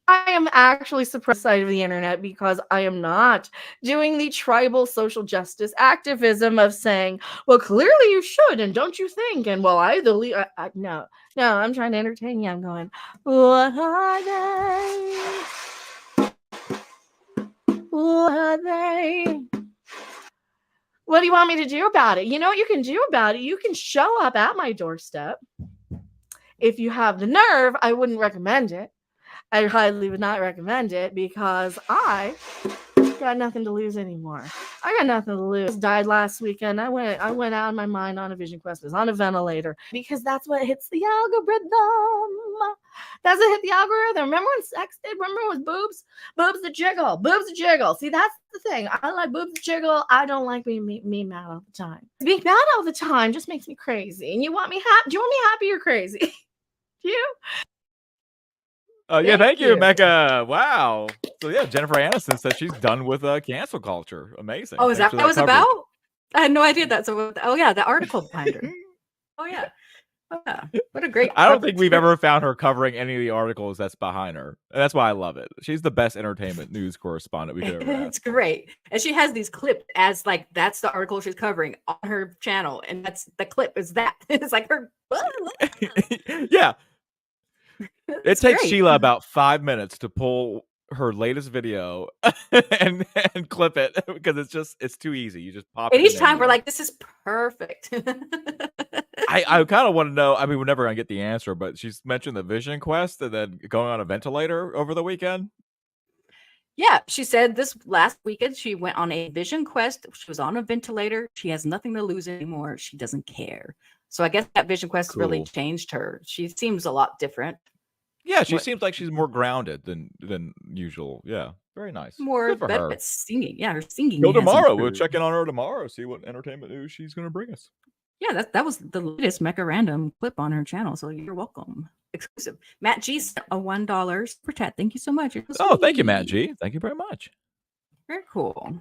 I am actually surprised side of the internet because I am not doing the tribal social justice activism of saying, well, clearly you should, and don't you think? And well, no, I'm trying to entertain you. I'm going, what are they? What are they? What do you want me to do about it? You know what you can do about it? You can show up at my doorstep. If you have the nerve, I wouldn't recommend it. I highly would not recommend it because I got nothing to lose anymore. I got nothing to lose. Died last weekend. I went out of my mind on a vision quest. I was on a ventilator because that's what hits the algorithm. That's what hit the algorithm. Remember when sex did? Remember when it was boobs? Boobs that jiggle. Boobs that jiggle. See, that's the thing. I like boobs that jiggle. I don't like being mad all the time. Being mad all the time just makes me crazy. And you want me happy? Do you want me happy or crazy? Do you? Yeah, thank you, Mecca. Wow. So yeah, Jennifer Aniston says she's done with cancel culture. Amazing. Oh, is Thanks that for what was coverage. about? I had no idea that's what. Oh yeah, the article behind her. Oh yeah. Oh, yeah. What a great. I don't think we've ever found her covering any of the articles that's behind her. And that's why I love it. She's the best entertainment news correspondent we could ever have. It's great, and she has these clips as like that's the article she's covering on her channel, and that's the clip is that it's like her. Yeah. It takes great. Sheila about 5 minutes to pull her latest video and clip it because it's too easy. You just pop it. And each in time we're anywhere. like, this is perfect. I kind of want to know. I mean, we're never gonna get the answer, but she's mentioned the Vision Quest and then going on a ventilator over the weekend. Yeah, she said this last weekend she went on a vision quest. She was on a ventilator. She has nothing to lose anymore. She doesn't care. So I guess that vision quest really changed her. She seems a lot different. Yeah, she seems like she's more grounded than usual. Yeah, very nice. More good for her. At singing. Yeah, her singing. Go has tomorrow. We'll improved. check in on her tomorrow. See what entertainment news she's going to bring us. Yeah, that was the latest Mecca Random clip on her channel. So you're welcome. Exclusive. Matt G sent a $1 super chat. Thank you so much. You're so Oh, thank you, sweet. Matt G. Thank you very much. Very cool.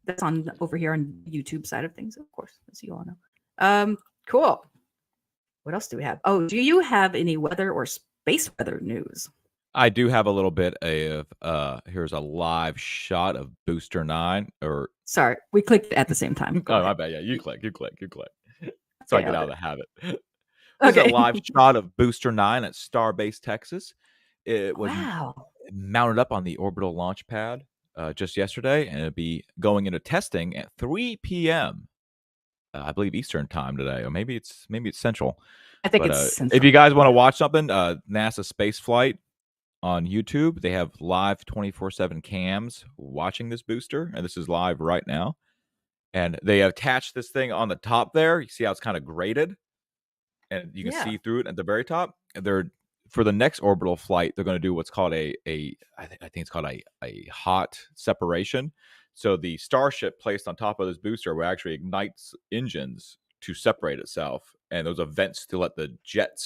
That's on over here on the YouTube side of things, of course, as you all know. Cool. What else do we have? Oh, do you have any weather or space weather news? I do have a little bit of here's a live shot of Booster 9 or sorry, we clicked at the same time. Oh, my bad. Yeah, you click. So I get out of the habit. This is a live shot of Booster 9 at Starbase, Texas. It was mounted up on the orbital launch pad just yesterday, and it'll be going into testing at 3 p.m. I believe Eastern time today, or maybe it's Central. I think it's Central. If you guys want to watch something, NASA Space Flight on YouTube, they have live 24/7 cams watching this booster, and this is live right now. And they attach this thing on the top there. You see how it's kind of graded, and you can see through it at the very top. They're for the next orbital flight, they're going to do what's called I think it's called a hot separation. So the Starship placed on top of this booster will actually ignite engines to separate itself, and those are vents to let the jet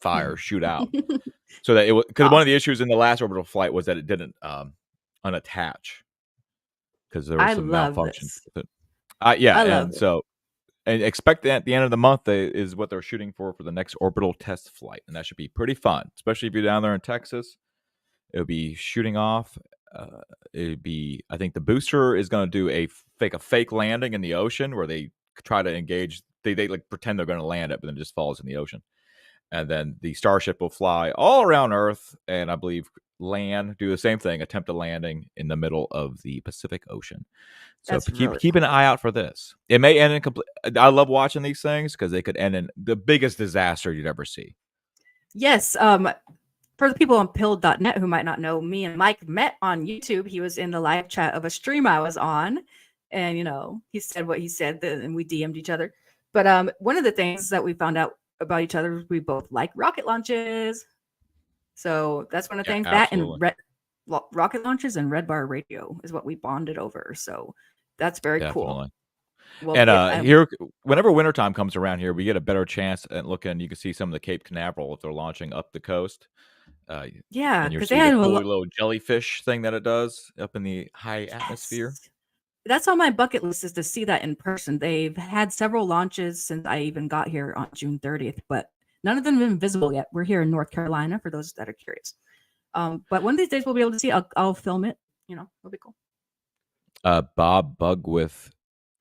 fire shoot out. So that it was because one of the issues in the last orbital flight was that it didn't unattach because there was some malfunctions with it. And expect that at the end of the month is what they're shooting for the next orbital test flight, and that should be pretty fun, especially if you're down there in Texas. It'll be shooting off. I think the booster is going to do a fake landing in the ocean where they try to engage. They like pretend they're going to land it, but then it just falls in the ocean. And then the Starship will fly all around Earth, and I believe do the same thing, attempt a landing in the middle of the Pacific Ocean. So keep an eye out for this. It may end in complete. I love watching these things because they could end in the biggest disaster you'd ever see. Yes. For the people on pill.net who might not know, me and Mike met on YouTube. He was in the live chat of a stream I was on, and he said what he said, and we DM'd each other. But one of the things that we found out about each other is we both like rocket launches. So that's one of the things. Absolutely. That and rocket launches and Red Bar Radio is what we bonded over. So that's very cool. Well, and here, whenever wintertime comes around here, we get a better chance at looking. You can see some of the Cape Canaveral if they're launching up the coast. Yeah, and you're because they see the had cool little jellyfish thing that it does up in the high atmosphere. Yes. That's on my bucket list, is to see that in person. They've had several launches since I even got here on June 30th, but none of them have been visible yet. We're here in North Carolina, for those that are curious. But one of these days we'll be able to see. I'll film it. It'll be cool. Bob Bug with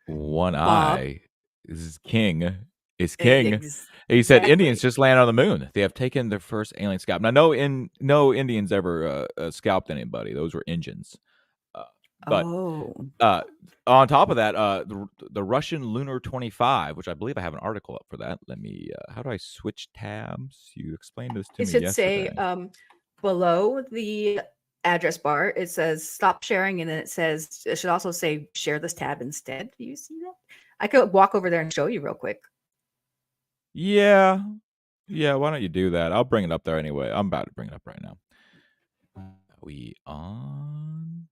one Bob. eye is king. Is king. Ex- He said exactly. Indians just landed on the moon. They have taken their first alien scalp. Now, no Indians ever scalped anybody. Those were Indians. But Oh, on top of that, the Russian Lunar 25, which I believe I have an article up for that. Let me. How do I switch tabs? You explained this to it me should yesterday. say below the address bar, it says stop sharing, and then it should also say share this tab instead. Do you see that? I could walk over there and show you real quick. Yeah. Why don't you do that? I'll bring it up there anyway. I'm about to bring it up right now. Are we on?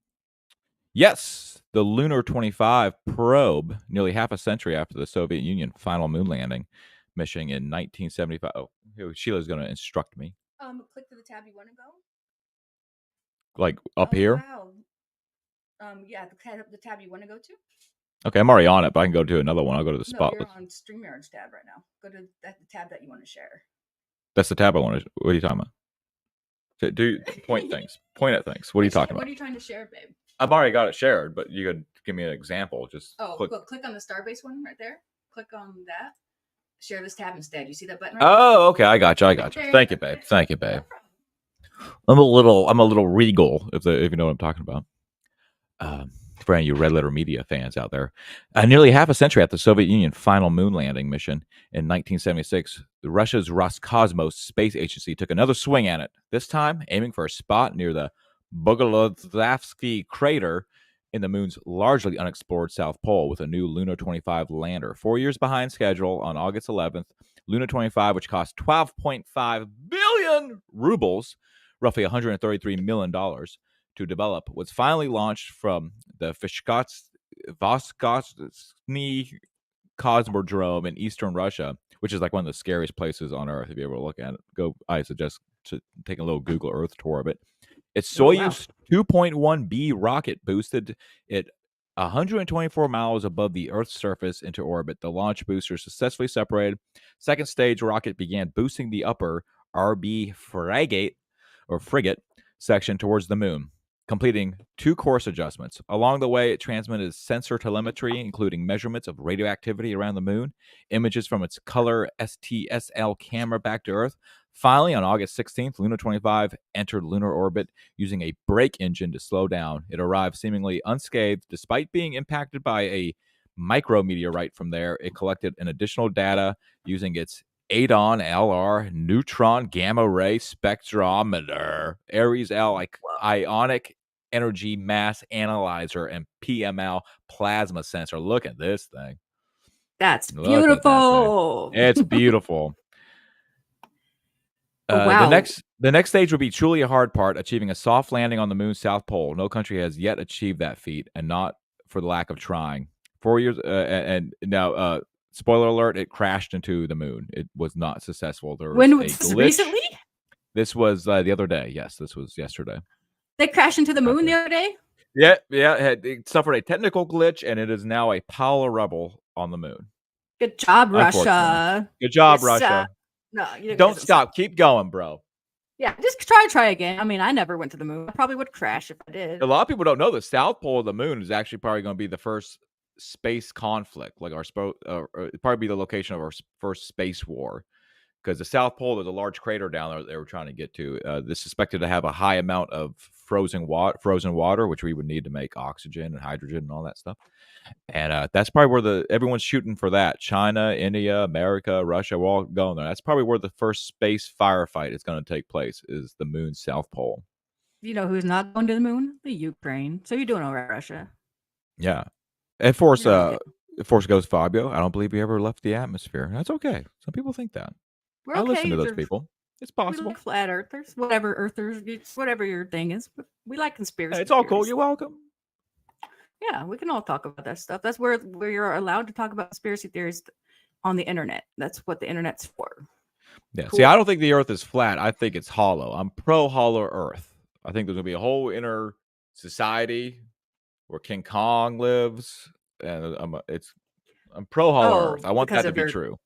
Yes, the Lunar 25 probe, nearly half a century after the Soviet Union final moon landing mission in 1975. Oh, Sheila's going to instruct me. Click to the tab you want to go. Like up here? Wow. Yeah, the tab you want to go to. Okay, I'm already on it, but I can go to another one. I'll go to the spot. No, you're on StreamYard's tab right now. Go to the tab that you want to share. That's the tab I want to. What are you talking about? Do point things. Point at things. What are you talking about? What are you trying to share, babe? I've already got it shared, but you could give me an example. Just click on the Starbase one right there. Click on that. Share this tab instead. You see that button? Right oh, okay. I got you. Thank you, babe. I'm a little regal, if you know what I'm talking about. For any of you Red Letter Media fans out there, nearly half a century after the Soviet Union final moon landing mission in 1976, Russia's Roscosmos space agency took another swing at it. This time, aiming for a spot near the Bogolodavsky crater in the moon's largely unexplored South Pole with a new Lunar 25 lander. 4 years behind schedule, on August 11th, Lunar 25, which cost 12.5 billion rubles, roughly $133 million, to develop, was finally launched from the Voskosny Cosmodrome in eastern Russia, which is like one of the scariest places on Earth. If you ever look at it, I suggest to take a little Google Earth tour of it. Its Soyuz 2.1B rocket boosted it 124 miles above the Earth's surface into orbit. The launch booster successfully separated. Second stage rocket began boosting the upper RB frigate section towards the moon, completing 2 course adjustments. Along the way, it transmitted sensor telemetry, including measurements of radioactivity around the moon, images from its color STSL camera back to Earth. Finally, on August 16th, Lunar 25 entered lunar orbit using a brake engine to slow down. It arrived seemingly unscathed, despite being impacted by a micrometeorite from there. It collected an additional data using its ADON LR neutron gamma ray spectrometer, Ares L ionic energy mass analyzer, and PML plasma sensor. Look at this thing. That's beautiful. It's beautiful. Wow. The next stage would be truly a hard part, achieving a soft landing on the moon's south pole. No country has yet achieved that feat, and not for the lack of trying. 4 years, and now, spoiler alert, it crashed into the moon. It was not successful. There was a glitch. Recently? This was the other day. Yes, this was yesterday. They crashed into the moon the other day? Yeah. It suffered a technical glitch, and it is now a pile of rubble on the moon. Good job, Russia. Good job, Russia. No, don't stop. Keep going, bro. Yeah, just try again. I mean, I never went to the moon. I probably would crash if I did. A lot of people don't know the South Pole of the moon is actually probably going to be the first space conflict, like probably be the location of our first space war, because the South Pole, there's a large crater down there that they were trying to get to. This is suspected to have a high amount of frozen water, which we would need to make oxygen and hydrogen and all that stuff. And that's probably where everyone's shooting for that. China, India, America, Russia, we're all going there. That's probably where the first space firefight is going to take place, is the moon's South Pole. You know who's not going to the moon? The Ukraine. So you're doing all right, Russia. Yeah. And force goes Fabio. I don't believe we ever left the atmosphere. That's okay. Some people think that. We're I okay. listen to those people. It's possible. We like flat earthers, whatever your thing is. But we like conspiracy. Hey, it's all theories. cool. You're welcome. Yeah, we can all talk about that stuff. That's where you're allowed to talk about conspiracy theories on the internet. That's what the internet's for. Yeah. Cool. See, I don't think the Earth is flat. I think it's hollow. I'm pro hollow Earth. I think there's gonna be a whole inner society where King Kong lives, and I'm pro hollow Earth. I want because that to of be your true.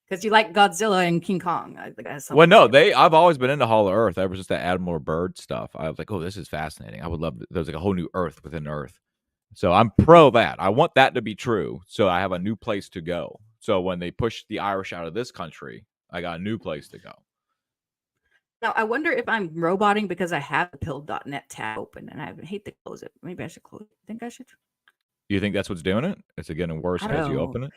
because you like Godzilla and King Kong. I think that's Well, something. no, I've always been into hollow Earth ever since the Admiral Byrd stuff. I was like, oh, this is fascinating. I would love. There's like a whole new Earth within Earth. So I'm pro that. I want that to be true. So I have a new place to go. So when they push the Irish out of this country, I got a new place to go. Now I wonder if I'm roboting because I have the pill.net tab open and I hate to close it. Maybe I should close it. Think I should? You think that's what's doing it? Is it getting worse I don't as you know. open it?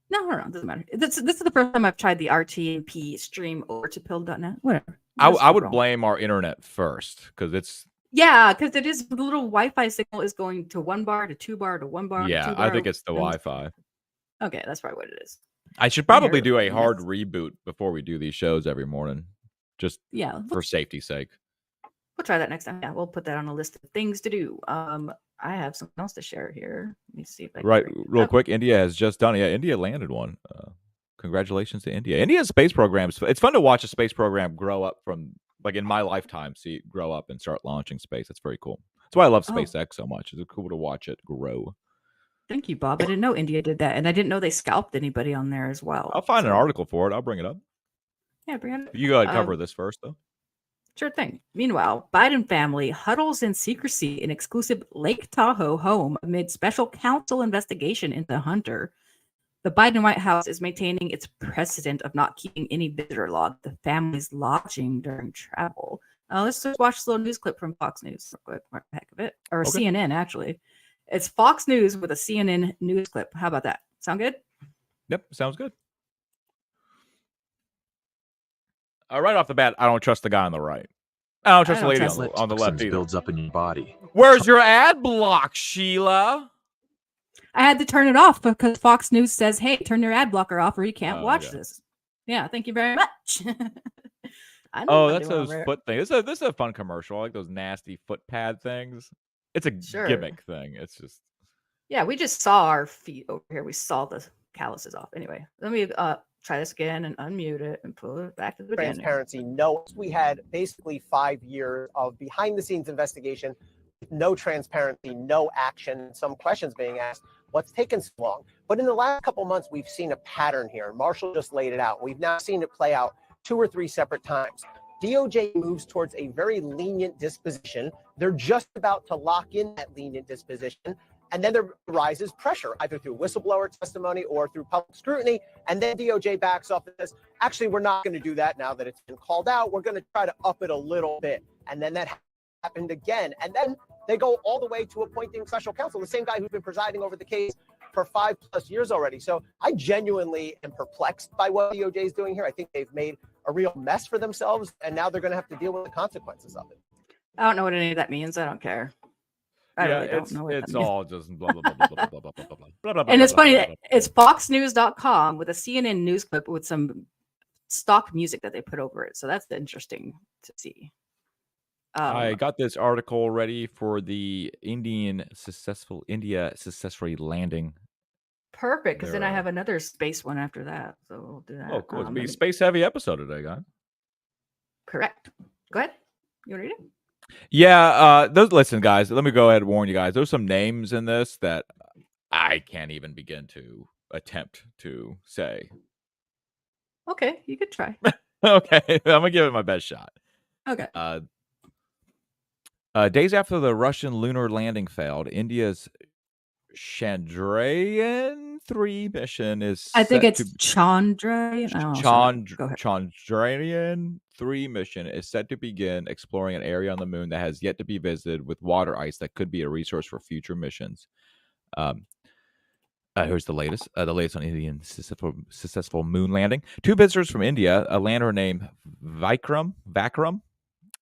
No, it doesn't matter. This is the first time I've tried the RTP stream over to pill.net. Whatever. I would blame our internet first because it's Yeah, because it is the little Wi-Fi signal is going to 1 bar to 2 bar to 1 bar to 2 yeah. bar. I think it's the and- Wi-Fi. Okay, that's probably what it is. I should My probably hair do a is a hard mess. reboot before we do these shows every morning, just Yeah, for safety's sake. we'll try that next time. Yeah, we'll put that on a list of things to do. I have something else to share here. Let me see if I can Right, bring it real up. quick. India has just done it. Yeah, India landed one. Congratulations to India. India's space programs. It's fun to watch a space program grow up from, like in my lifetime, see it grow up and start launching space. That's very cool. That's why I love Oh. SpaceX so much. It's cool to watch it grow. Thank you, Bob. I didn't know India did that, and I didn't know they scalped anybody on there as well. I'll find an So, article for it. I'll bring it up. Yeah, bring it up. You go ahead and cover this first, though. Sure thing. Meanwhile, Biden family huddles in secrecy in exclusive Lake Tahoe home amid special counsel investigation into Hunter. The Biden White House is maintaining its precedent of not keeping any visitor log the family's lodging during travel. Let's just watch a little news clip from Fox News real quick, for the heck of it. Or Okay. CNN, actually. It's Fox News with a CNN news clip. How about that? Sound good? Yep, sounds good. Right off the bat, I don't trust the guy on the right. I don't trust the lady on the left either. Builds up in your body. Where's your ad block, Sheila? I had to turn it off because Fox News says, hey, turn your ad blocker off or you can't Oh, watch okay. this. Yeah, thank you very much. I know Oh, what I'm that's doing those over here. foot things. This is a fun commercial. I like those nasty foot pad things. It's a Sure. gimmick thing. It's just Yeah, we just saw our feet over here. We saw the calluses off. Anyway, let me try this again and unmute it and pull it back to the beginning. Transparency. No, we had basically 5 years of behind the scenes investigation, no transparency, no action, some questions being asked. What's taken so long? But in the last couple months, we've seen a pattern here. Marshall just laid it out. We've now seen it play out 2 or 3 separate times. DOJ moves towards a very lenient disposition. They're just about to lock in that lenient disposition. And then there rises pressure, either through whistleblower testimony or through public scrutiny. And then DOJ backs off and says, actually, we're not going to do that now that it's been called out. We're going to try to up it a little bit. And then that happened again. And then they go all the way to appointing special counsel, the same guy who's been presiding over the case for 5+ years already. So I genuinely am perplexed by what DOJ is doing here. I think they've made a real mess for themselves, and now they're going to have to deal with the consequences of it. I don't know what any of that means. I don't care. I really don't know what it's that means. all just blah blah blah blah blah blah blah blah blah blah blah. And it's blah, funny, blah, blah, it's foxnews.com with a CNN news clip with some stock music that they put over it. So that's interesting to see. I got this article ready for the India successfully landing. Perfect, because then I There- have another space one after that. So we'll do that. Oh, cool. It's Let be a me- space heavy episode today, guys. Correct. Go ahead. You want to read it? Yeah, listen, guys, let me go ahead and warn you guys. There's some names in this that I can't even begin to attempt to say. Okay, you could try. Okay, I'm gonna give it my best shot. Okay. Days after the Russian lunar landing failed, India's Chandrayaan-3 mission is I think set it's to- Chandrayaan. Oh, sorry. Go ahead. Chandrayaan-3 mission is set to begin exploring an area on the moon that has yet to be visited with water ice that could be a resource for future missions. Here's the latest. The latest on Indian successful moon landing. 2 visitors from India, a lander named Vikram,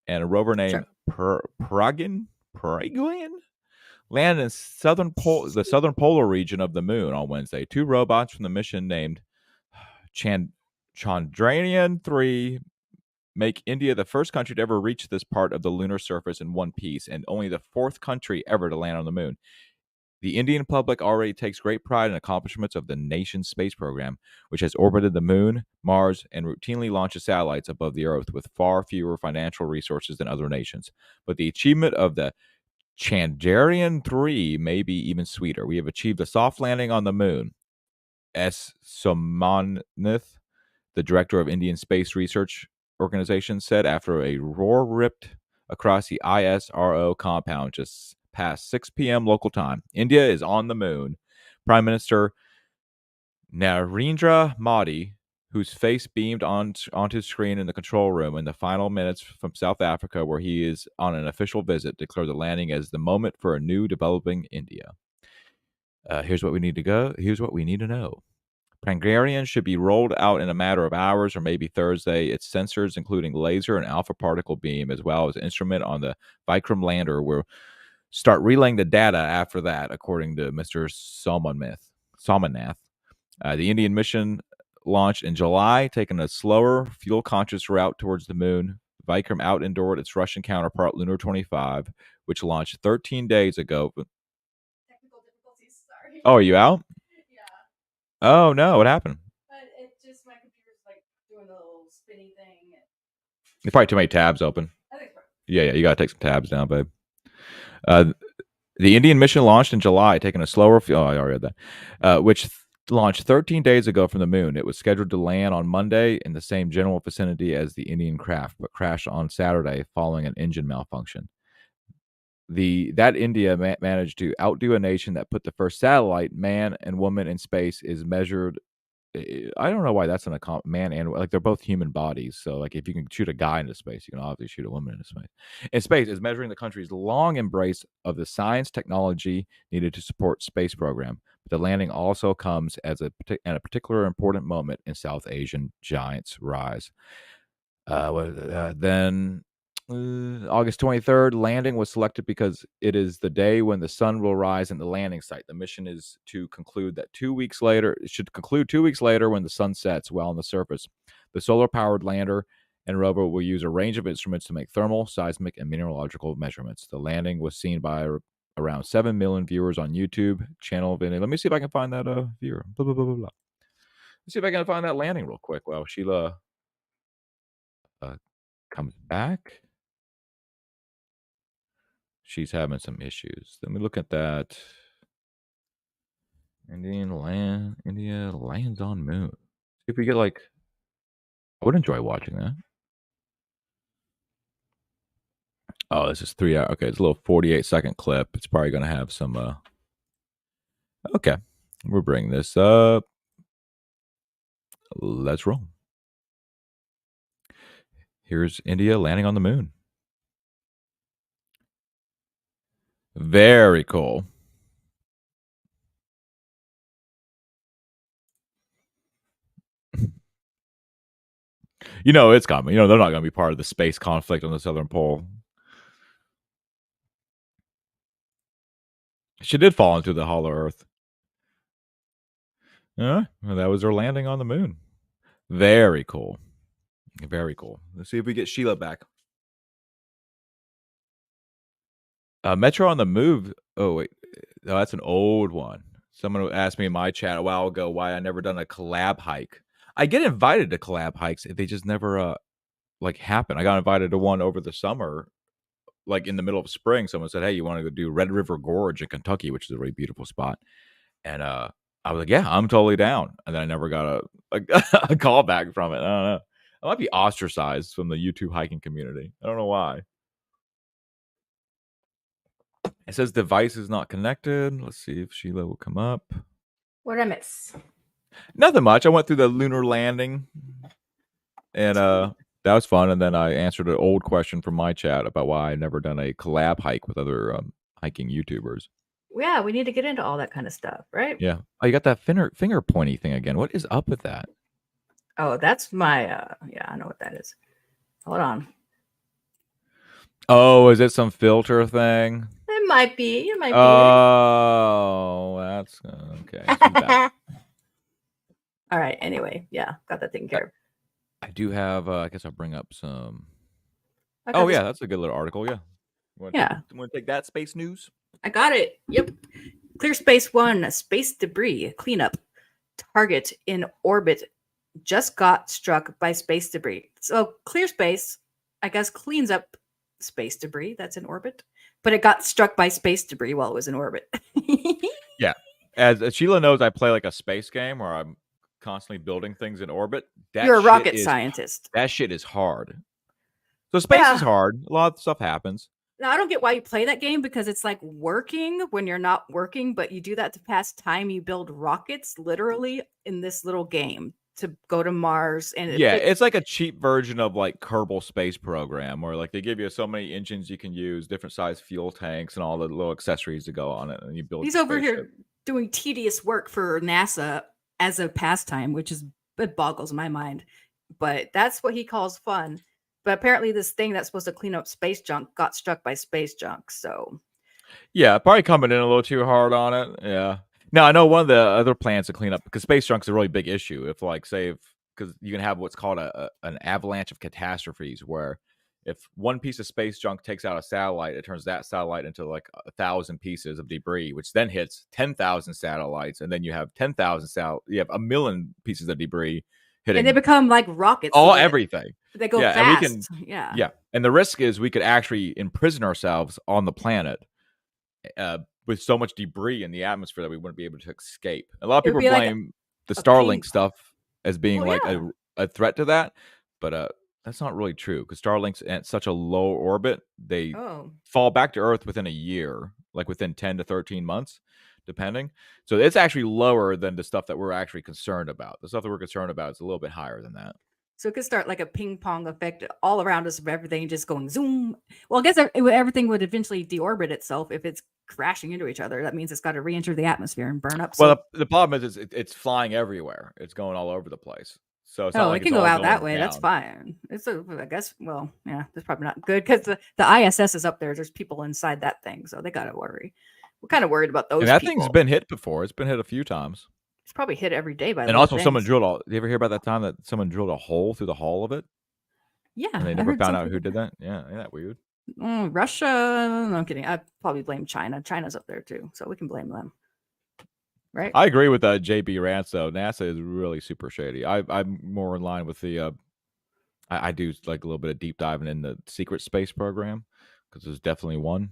and a rover named Pragyan, landed in the southern polar region of the moon on Wednesday. 2 robots from the mission named Chandrayaan-3 make India the first country to ever reach this part of the lunar surface in one piece, and only the 4th country ever to land on the moon. The Indian public already takes great pride in accomplishments of the nation's space program, which has orbited the moon, Mars, and routinely launches satellites above the Earth with far fewer financial resources than other nations. But the achievement of the Chandrayaan-3 may be even sweeter. We have achieved a soft landing on the moon. S. Somannath, the director of Indian Space Research Organization, said after a roar ripped across the ISRO compound just past 6 p.m. local time. India is on the moon. Prime Minister Narendra Modi, whose face beamed onto screen in the control room in the final minutes from South Africa, where he is on an official visit, declared the landing as the moment for a new developing India. Here's what we need to go. Here's what we need to know. Chandrayaan should be rolled out in a matter of hours or maybe Thursday. Its sensors, including laser and alpha particle beam, as well as instrument on the Vikram lander, will start relaying the data after that, according to Mr. Somannath. The Indian mission launched in July, taking a slower, fuel-conscious route towards the moon. Vikram out-endured its Russian counterpart, Lunar 25, which launched 13 days ago. Technical difficulties, sorry. Oh, are you out? Yeah. Oh, no. What happened? It just, my computer's like doing the little spinny thing. There's probably too many tabs open. I think so. Yeah, you got to take some tabs down, babe. The Indian mission launched in July, taking a slower fuel. Oh, I already read that. Which launched 13 days ago from the moon. It was scheduled to land on Monday in the same general vicinity as the Indian craft, but crashed on Saturday following an engine malfunction. That India managed to outdo a nation that put the first satellite, man and woman, in space is measured. I don't know why that's an man and like they're both human bodies. So like if you can shoot a guy into space, you can obviously shoot a woman into space. In space is measuring the country's long embrace of the science technology needed to support space program. But the landing also comes at a particular important moment in South Asian giants' rise. Then August 23rd, landing was selected because it is the day when the sun will rise in the landing site. The mission is to conclude that 2 weeks later. It should conclude 2 weeks later when the sun sets well on the surface. The solar-powered lander and rover will use a range of instruments to make thermal, seismic, and mineralogical measurements. The landing was seen by around 7 million viewers on YouTube channel. Let me see if I can find that viewer. Blah, blah, blah, blah, blah. Let's see if I can find that landing real quick while Sheila comes back. She's having some issues. Let me look at that. India lands on moon. See if we get I would enjoy watching that. Oh, this is 3 hours. Okay, it's a little 48-second clip. It's probably going to have some. Okay, we'll bring this up. Let's roll. Here's India landing on the moon. Very cool. It's coming. They're not going to be part of the space conflict on the Southern Pole. She did fall into the hollow Earth. Yeah, well, that was her landing on the moon. Very cool. Very cool. Let's see if we get Sheila back. Metro on the Move. Oh, wait. No, that's an old one. Someone asked me in my chat a while ago why I never done a collab hike. I get invited to collab hikes. They just never happen. I got invited to one over the summer, in the middle of spring. Someone said, "Hey, you want to go do Red River Gorge in Kentucky, which is a really beautiful spot?" And I was like, "Yeah, I'm totally down." And then I never got a call back from it. I don't know. I might be ostracized from the YouTube hiking community. I don't know why. It says device is not connected. Let's see if Sheila will come up. What did I miss? Nothing much. I went through the lunar landing, and that was fun. And then I answered an old question from my chat about why I'd never done a collab hike with other hiking YouTubers. Yeah, we need to get into all that kind of stuff, right? Yeah. Oh, you got that finger pointy thing again. What is up with that? Oh, that's my yeah, I know what that is. Hold on. Oh, is it some filter thing? It might be. It might be. Oh, that's okay. All right. Anyway, yeah, got that taken care of. I do have. I guess I'll bring up some. Oh yeah, that's a good little article. Yeah. Want to take that space news? I got it. Yep. Clear Space 1, space debris cleanup. Target in orbit just got struck by space debris. So Clear Space, I guess, cleans up space debris that's in orbit, but it got struck by space debris while it was in orbit. Yeah. As Sheila knows, I play like a space game where I'm constantly building things in orbit. You're a rocket scientist. That shit is hard. So space is hard. A lot of stuff happens. Now, I don't get why you play that game because it's like working when you're not working, but you do that to pass time. You build rockets literally in this little game to go to Mars. And it's like a cheap version of like Kerbal Space Program, where like they give you so many engines you can use, different size fuel tanks, and all the little accessories to go on it, and you build. He's over here doing tedious work for NASA as a pastime, which is it boggles my mind, but that's what he calls fun. But apparently, this thing that's supposed to clean up space junk got struck by space junk. So, yeah, probably coming in a little too hard on it. Yeah. Now I know one of the other plans to clean up because space junk's a really big issue. If like say because you can have what's called an avalanche of catastrophes, where if one piece of space junk takes out a satellite, it turns that satellite into like 1,000 pieces of debris, which then hits 10,000 satellites, and then you have 10,000 you have 1,000,000 pieces of debris hitting. And they become like rockets. Everything. They go fast. Yeah. And the risk is we could actually imprison ourselves on the planet with so much debris in the atmosphere that we wouldn't be able to escape. A lot of people blame the Starlink stuff as being a threat to that, but that's not really true because Starlink's at such a low orbit, they fall back to Earth within a year, like within 10 to 13 months, depending. So it's actually lower than the stuff that we're actually concerned about. The stuff that we're concerned about is a little bit higher than that. So it could start like a ping pong effect all around us of everything just going zoom. Well, I guess everything would eventually deorbit itself if it's crashing into each other. That means it's got to re-enter the atmosphere and burn up. Well, the problem is it's flying everywhere. It's going all over the place. So it's not like it can go out that way. Down. That's fine. I guess. Well, yeah, that's probably not good because the ISS is up there. There's people inside that thing, so they got to worry. We're kind of worried about those. And that thing's been hit before. It's been hit a few times. It's probably hit every day by. And also, someone drilled. Do you ever hear about that time that someone drilled a hole through the hull of it? Yeah, and they never found out who did that. Yeah, isn't that weird? Russia. No, I'm kidding. I probably blame China. China's up there too, so we can blame them. Right. I agree with JB Rance though. NASA is really super shady. I'm more in line with the. I do like a little bit of deep diving in the secret space program because there's definitely one.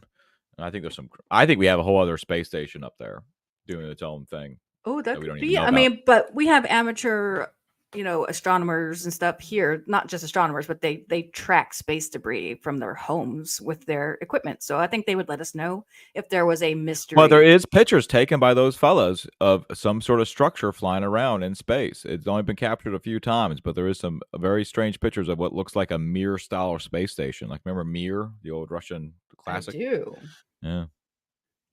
And I think there's some. I think we have a whole other space station up there doing its own thing. Oh, that could be. I mean, but we have amateur, astronomers and stuff here. Not just astronomers, but they track space debris from their homes with their equipment. So I think they would let us know if there was a mystery. Well, there is pictures taken by those fellows of some sort of structure flying around in space. It's only been captured a few times, but there is some very strange pictures of what looks like a Mir style space station. Like remember Mir, the old Russian classic? I do. Yeah.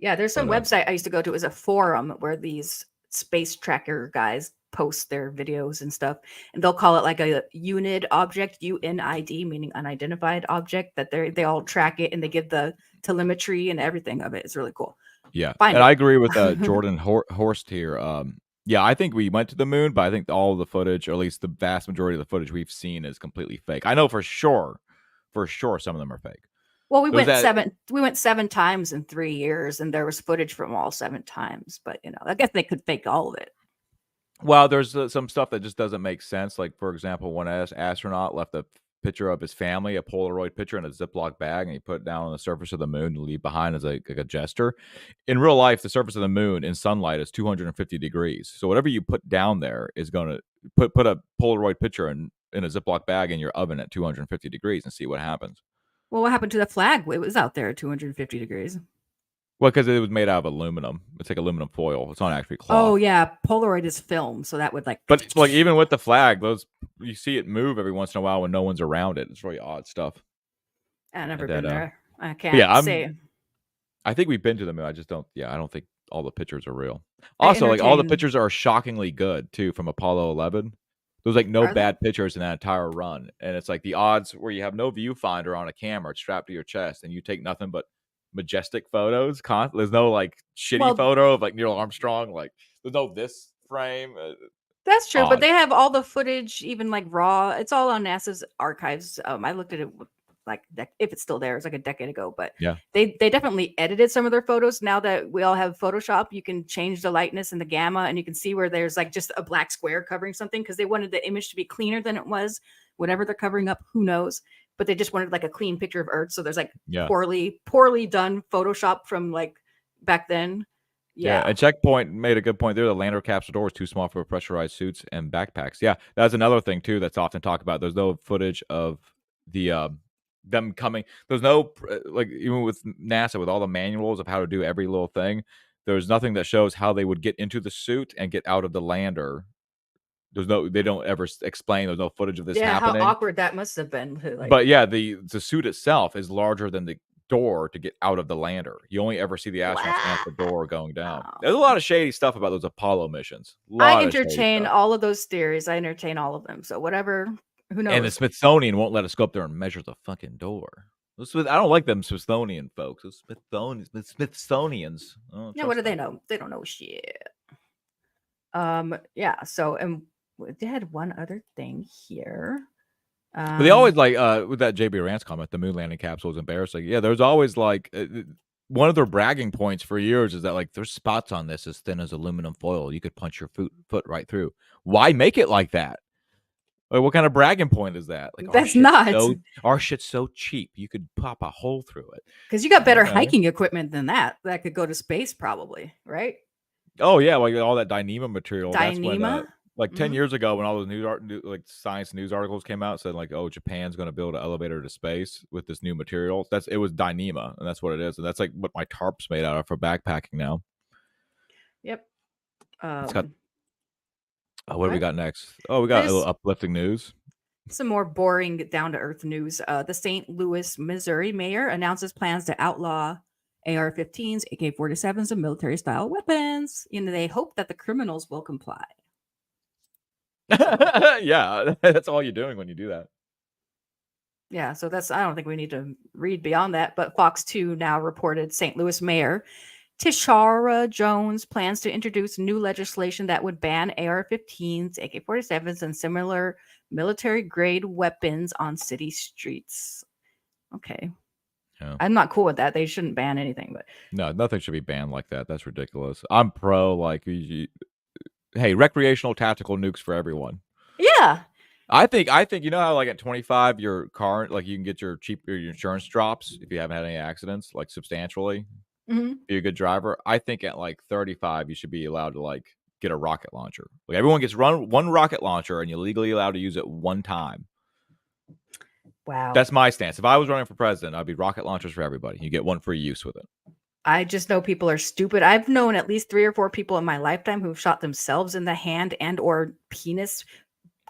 Yeah, there's some website I used to go to. It was a forum where these space tracker guys post their videos and stuff, and they'll call it like a UNID object, UNID, meaning unidentified object, that they all track it and they give the telemetry and everything of it. It's really cool. Yeah. I agree with Jordan Horst here. Yeah, I think we went to the moon, but I think all of the footage, or at least the vast majority of the footage we've seen, is completely fake. I know for sure some of them are fake. Well, we went 7 times in 3 years, and there was footage from all 7 times. But I guess they could fake all of it. Well, there's some stuff that just doesn't make sense. Like for example, one astronaut left a picture of his family, a Polaroid picture, in a Ziploc bag, and he put it down on the surface of the moon to leave behind as like a gesture. In real life, the surface of the moon in sunlight is 250 degrees. So whatever you put down there is going to put a Polaroid picture in a Ziploc bag in your oven at 250 degrees and see what happens. Well, what happened to the flag? It was out there at 250 degrees. Well, because it was made out of aluminum. It's like aluminum foil. It's not actually cloth. Oh, yeah. Polaroid is film, so that would like... But like even with the flag, you see it move every once in a while when no one's around it. It's really odd stuff. I've never been there. I can't say. I think we've been to the moon. I just don't... Yeah, I don't think all the pictures are real. Also, like all the pictures are shockingly good, too, from Apollo 11. There's like no bad pictures in that entire run. And it's like the odds where you have no viewfinder on a camera strapped to your chest and you take nothing but majestic photos. There's no like shitty photo of like Neil Armstrong. Like there's no this frame. That's true. But they have all the footage, even like raw. It's all on NASA's archives. I looked at it like if it's still there, it's like a decade ago. But Yeah. they definitely edited some of their photos. Now that we all have Photoshop, you can change the lightness and the gamma, and you can see where there's like just a black square covering something because they wanted the image to be cleaner than it was. Whatever they're covering up, who knows? But they just wanted like a clean picture of Earth. So there's like poorly done Photoshop from like back then. Yeah, and Checkpoint made a good point there. The lander capsule door is too small for pressurized suits and backpacks. Yeah, that's another thing too that's often talked about. There's no footage of the them coming. There's no like even with NASA with all the manuals of how to do every little thing. There's nothing that shows how they would get into the suit and get out of the lander. They don't ever explain. There's no footage of this happening. How awkward that must have been. Like, but yeah, the suit itself is larger than the door to get out of the lander. You only ever see the astronauts at the door going down. Wow. There's a lot of shady stuff about those Apollo missions. I entertain all of those theories. I entertain all of them. So whatever, who knows? And the Smithsonian won't let us go up there and measure the fucking door. I don't like them Smithsonian folks. Those Smithsonians. Yeah, what do they know? They don't know shit. Yeah. So, and they had one other thing here. But they always like with that JB Rance comment, the moon landing capsule is embarrassing. Yeah, there's always like one of their bragging points for years is that like there's spots on this as thin as aluminum foil. You could punch your foot right through. Why make it like that? Like, what kind of bragging point is that? Like that's not our shit's so cheap. You could pop a hole through it. Because you got better hiking equipment than that. That could go to space, probably, right? Oh yeah, like all that Dyneema material. Dyneema. That's when, like 10 years ago, when all those like science news articles came out, said like, "Oh, Japan's going to build an elevator to space with this new material." It was Dyneema, and that's what it is, and that's like what my tarp's made out of for backpacking now. Yep. It's got. What do we got next? Oh, we got a little uplifting news. Some more boring, down to earth news. The St. Louis, Missouri mayor announces plans to outlaw AR-15s, AK-47s, and military style weapons. They hope that the criminals will comply. Yeah, that's all you're doing when you do that. Yeah, so I don't think we need to read beyond that, but Fox 2 now reported St. Louis Mayor Tishara Jones plans to introduce new legislation that would ban AR-15s, AK-47s, and similar military-grade weapons on city streets. Okay. Yeah. I'm not cool with that. They shouldn't ban anything, but no, nothing should be banned like that. That's ridiculous. I'm pro like hey, recreational tactical nukes for everyone. Yeah. I think you know how like at 25 your car like you can get your insurance drops if you haven't had any accidents like substantially. Mm-hmm. Be a good driver. I think at like 35 you should be allowed to like get a rocket launcher. Like everyone gets one rocket launcher and you're legally allowed to use it one time. Wow. That's my stance. If I was running for president, I'd be rocket launchers for everybody. You get one free use with it. I just know people are stupid. I've known at least 3 or 4 people in my lifetime who've shot themselves in the hand and or penis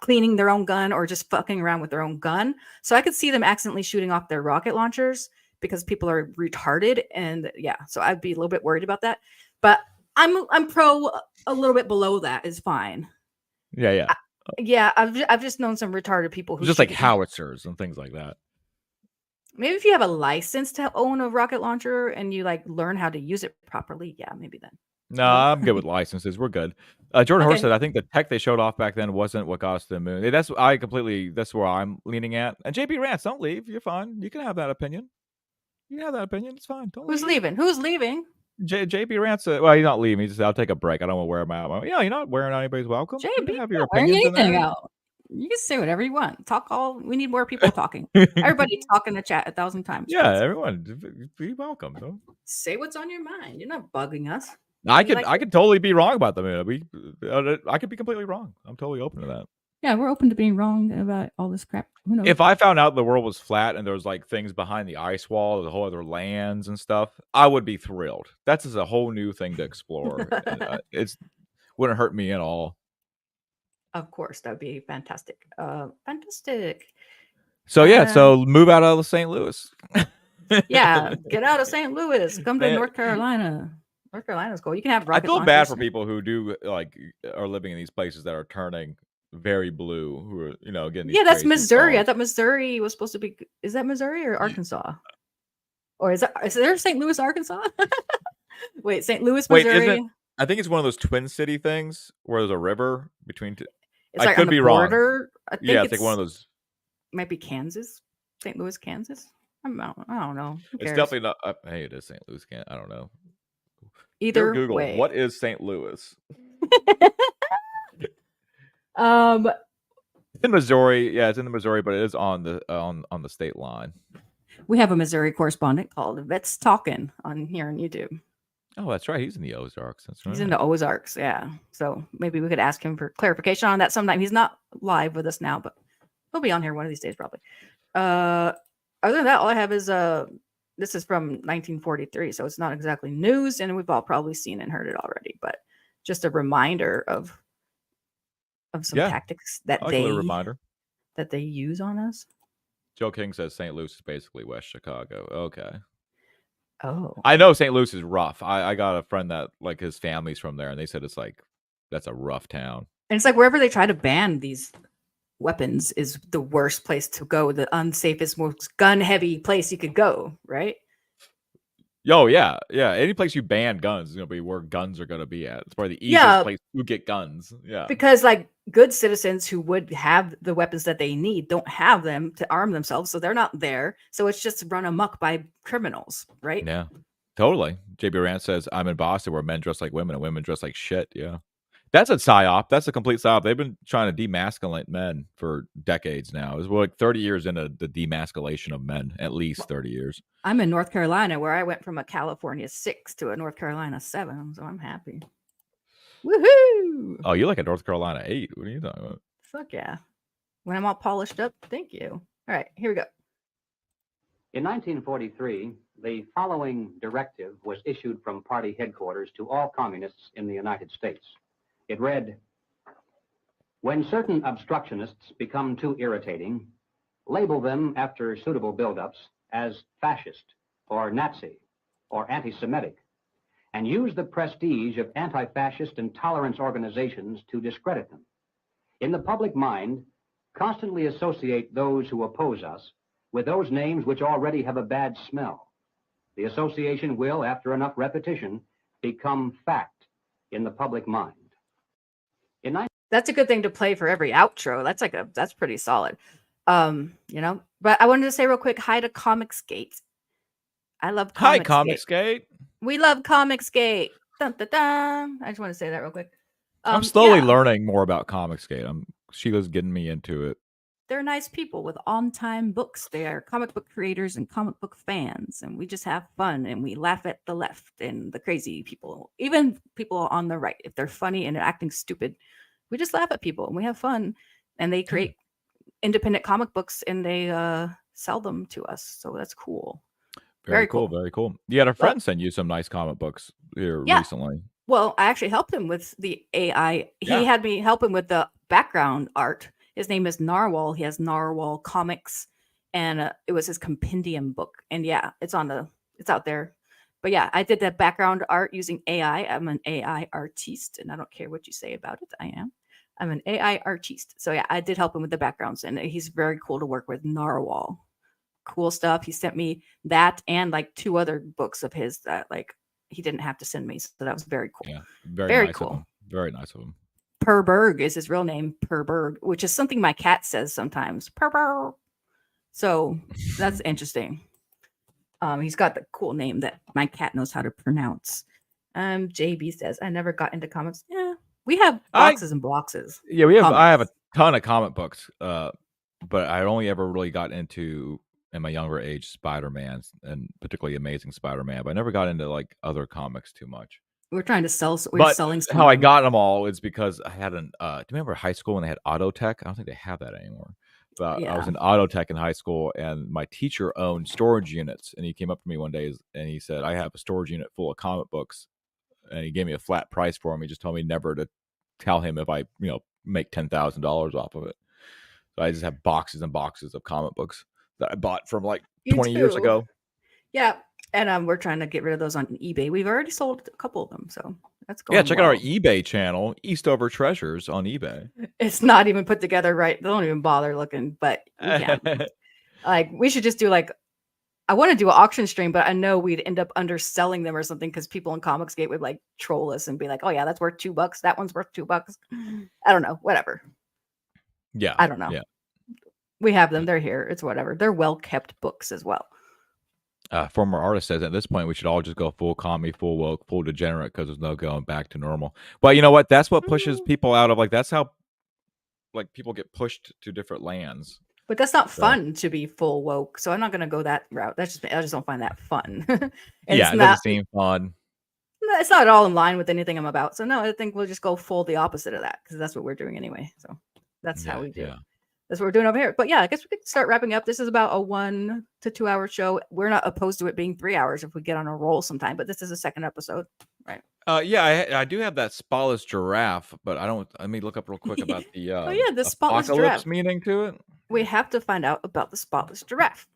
cleaning their own gun or just fucking around with their own gun. So I could see them accidentally shooting off their rocket launchers because people are retarded. And yeah, so I'd be a little bit worried about that. But I'm pro a little bit below that is fine. Yeah. Yeah, I've just known some retarded people who just like howitzers and things like that. Maybe if you have a license to own a rocket launcher and you like learn how to use it properly, yeah, maybe then. No, I'm good with licenses. We're good. Jordan Horse said, I think the tech they showed off back then wasn't what got us to the moon. That's where I'm leaning at. And JB Rance, don't leave. You're fine. You can have that opinion. It's fine. Who's leaving? Who's leaving? JB Rance, well, he's not leaving. He just, I'll take a break. I don't want to wear him out. Yeah, you're not wearing anybody's welcome. JB, you can have your opinions opinions out. You can say whatever you want. We need more people talking. Everybody talk in the chat 1,000 times. Yeah, everyone, be welcome. So. Say what's on your mind. You're not bugging us. I could totally be wrong about the moon. I could be completely wrong. I'm totally open to that. Yeah, we're open to being wrong about all this crap. Who knows? If I found out the world was flat and there was like things behind the ice wall, the whole other lands and stuff, I would be thrilled. That's just a whole new thing to explore. It wouldn't hurt me at all. Of course, that would be fantastic. Fantastic. So yeah, so move out of St. Louis. Yeah, get out of St. Louis. Come to North Carolina. North Carolina's cool. You can have rocket I feel launchers. bad for people who do are living in these places that are turning very blue, who are getting these that's Missouri. calls. I thought Missouri was supposed to be. Is that Missouri or Arkansas? Or is there St. Louis, Arkansas? Wait, St. Louis, Missouri. I think it's one of those twin city things where there's a river between. It's I could be wrong. Yeah, it's like one of those. Might be Kansas. St. Louis, Kansas. I don't know. Who It's cares? definitely not. Hey, it is St. Louis. I don't know. Either Google, way. what is St. Louis? It's in Missouri. Yeah, it's in the Missouri, but it is on the on the state line. We have a Missouri correspondent called Vets Talkin' on here on YouTube. Oh, that's right. He's in the Ozarks. That's right. He's in the Ozarks, yeah. So maybe we could ask him for clarification on that sometime. He's not live with us now, but he'll be on here one of these days probably. Other than that, all I have is this is from 1943, so it's not exactly news, and we've all probably seen and heard it already, but just a reminder of some tactics that I like a little reminder that they use on us. Joe King says St. Louis is basically West Chicago. Okay. Oh. I know St. Louis is rough. I got a friend that like his family's from there, and they said it's like that's a rough town. And it's like wherever they try to ban these weapons is the worst place to go, the unsafest, most gun-heavy place you could go, right? Yo, yeah. Any place you ban guns is gonna be where guns are gonna be at. It's probably the easiest place to get guns. Yeah. Because like good citizens who would have the weapons that they need don't have them to arm themselves, so they're not there. So it's just run amok by criminals, right? Yeah. Totally. JB Rand says, I'm in Boston where men dress like women and women dress like shit. Yeah. That's a psyop. That's a complete psyop. They've been trying to demasculate men for decades now. We're like 30 years into the demasculation of men, at least 30 years. I'm in North Carolina where I went from a California 6 to a North Carolina 7, so I'm happy. Woohoo! Oh, you're like a North Carolina 8. What are you talking about? Fuck yeah. When I'm all polished up, thank you. All right, here we go. In 1943, the following directive was issued from party headquarters to all communists in the United States. It read, when certain obstructionists become too irritating, label them after suitable buildups as fascist or Nazi or anti-Semitic, and use the prestige of anti-fascist and tolerance organizations to discredit them. In the public mind, constantly associate those who oppose us with those names which already have a bad smell. The association will, after enough repetition, become fact in the public mind. That's a good thing to play for every outro. That's pretty solid. But I wanted to say real quick, hi to Comicsgate. I love Comicsgate. Hi, Comicsgate. We love Comicsgate. Dun, dun, dun. I just want to say that real quick. I'm slowly learning more about Comicsgate. Sheila's getting me into it. They're nice people with on-time books. They are comic book creators and comic book fans, and we just have fun and we laugh at the left and the crazy people, even people on the right. If they're funny and acting stupid, we just laugh at people and we have fun. And they create independent comic books and they sell them to us. So that's cool. Very cool. Very cool. You had a friend send you some nice comic books here recently. Well, I actually helped him with the AI. He had me help him with the background art. His name is Narwhal. He has Narwhal Comics, and it was his compendium book. And yeah, it's out there. But yeah, I did that background art using AI. I'm an AI artiste, and I don't care what you say about it. I'm an AI artiste. So yeah, I did help him with the backgrounds, and he's very cool to work with. Narwhal, cool stuff. He sent me that and like 2 other books of his that like he didn't have to send me. So that was very cool. Yeah, very nice cool. Of him. Very nice of him. Perberg is his real name, Perberg, which is something my cat says sometimes. Perberg. So that's interesting. He's got the cool name that my cat knows how to pronounce. JB says, I never got into comics. Yeah, we have boxes and boxes. Yeah, I have a ton of comic books, but I only ever really got into, in my younger age, Spider-Man, and particularly Amazing Spider-Man, but I never got into like other comics too much. We're trying to sell. We're selling stuff. How I got them all is because I had do you remember high school when they had auto tech? I don't think they have that anymore. But I was in auto tech in high school, and my teacher owned storage units. And he came up to me one day and he said, I have a storage unit full of comic books. And he gave me a flat price for them. He just told me never to tell him if I, make $10,000 off of it. So I just have boxes and boxes of comic books that I bought from like 20 years ago. Yeah. And we're trying to get rid of those on eBay. We've already sold a couple of them, so that's going. Yeah, check out our eBay channel, Eastover Treasures on eBay. It's not even put together right. They don't even bother looking, but we can. Like we should just do like I want to do an auction stream, but I know we'd end up underselling them or something because people in Comicsgate would like troll us and be like, "Oh yeah, that's worth $2. That one's worth $2." I don't know. Whatever. Yeah, I don't know. Yeah. We have them. They're here. It's whatever. They're well-kept books as well. Former artist says at this point we should all just go full commie, full woke, full degenerate because there's no going back to normal. But you know what? That's what pushes people out of that's how like people get pushed to different lands. But that's not fun to be full woke. So I'm not going to go that route. I just don't find that fun. And Yeah, it doesn't seem fun. It's not at all in line with anything I'm about. So no, I think we'll just go full the opposite of that because that's what we're doing anyway. So that's how we do it. That's what we're doing over here. But yeah, I guess we could start wrapping up. This is about a 1 to 2 hour show. We're not opposed to it being 3 hours if we get on a roll sometime, but this is a second episode, right? Yeah, I do have that spotless giraffe, but I don't. Let me look up real quick about the oh yeah, the spotless apocalypse giraffe meaning to it. We have to find out about the spotless giraffe.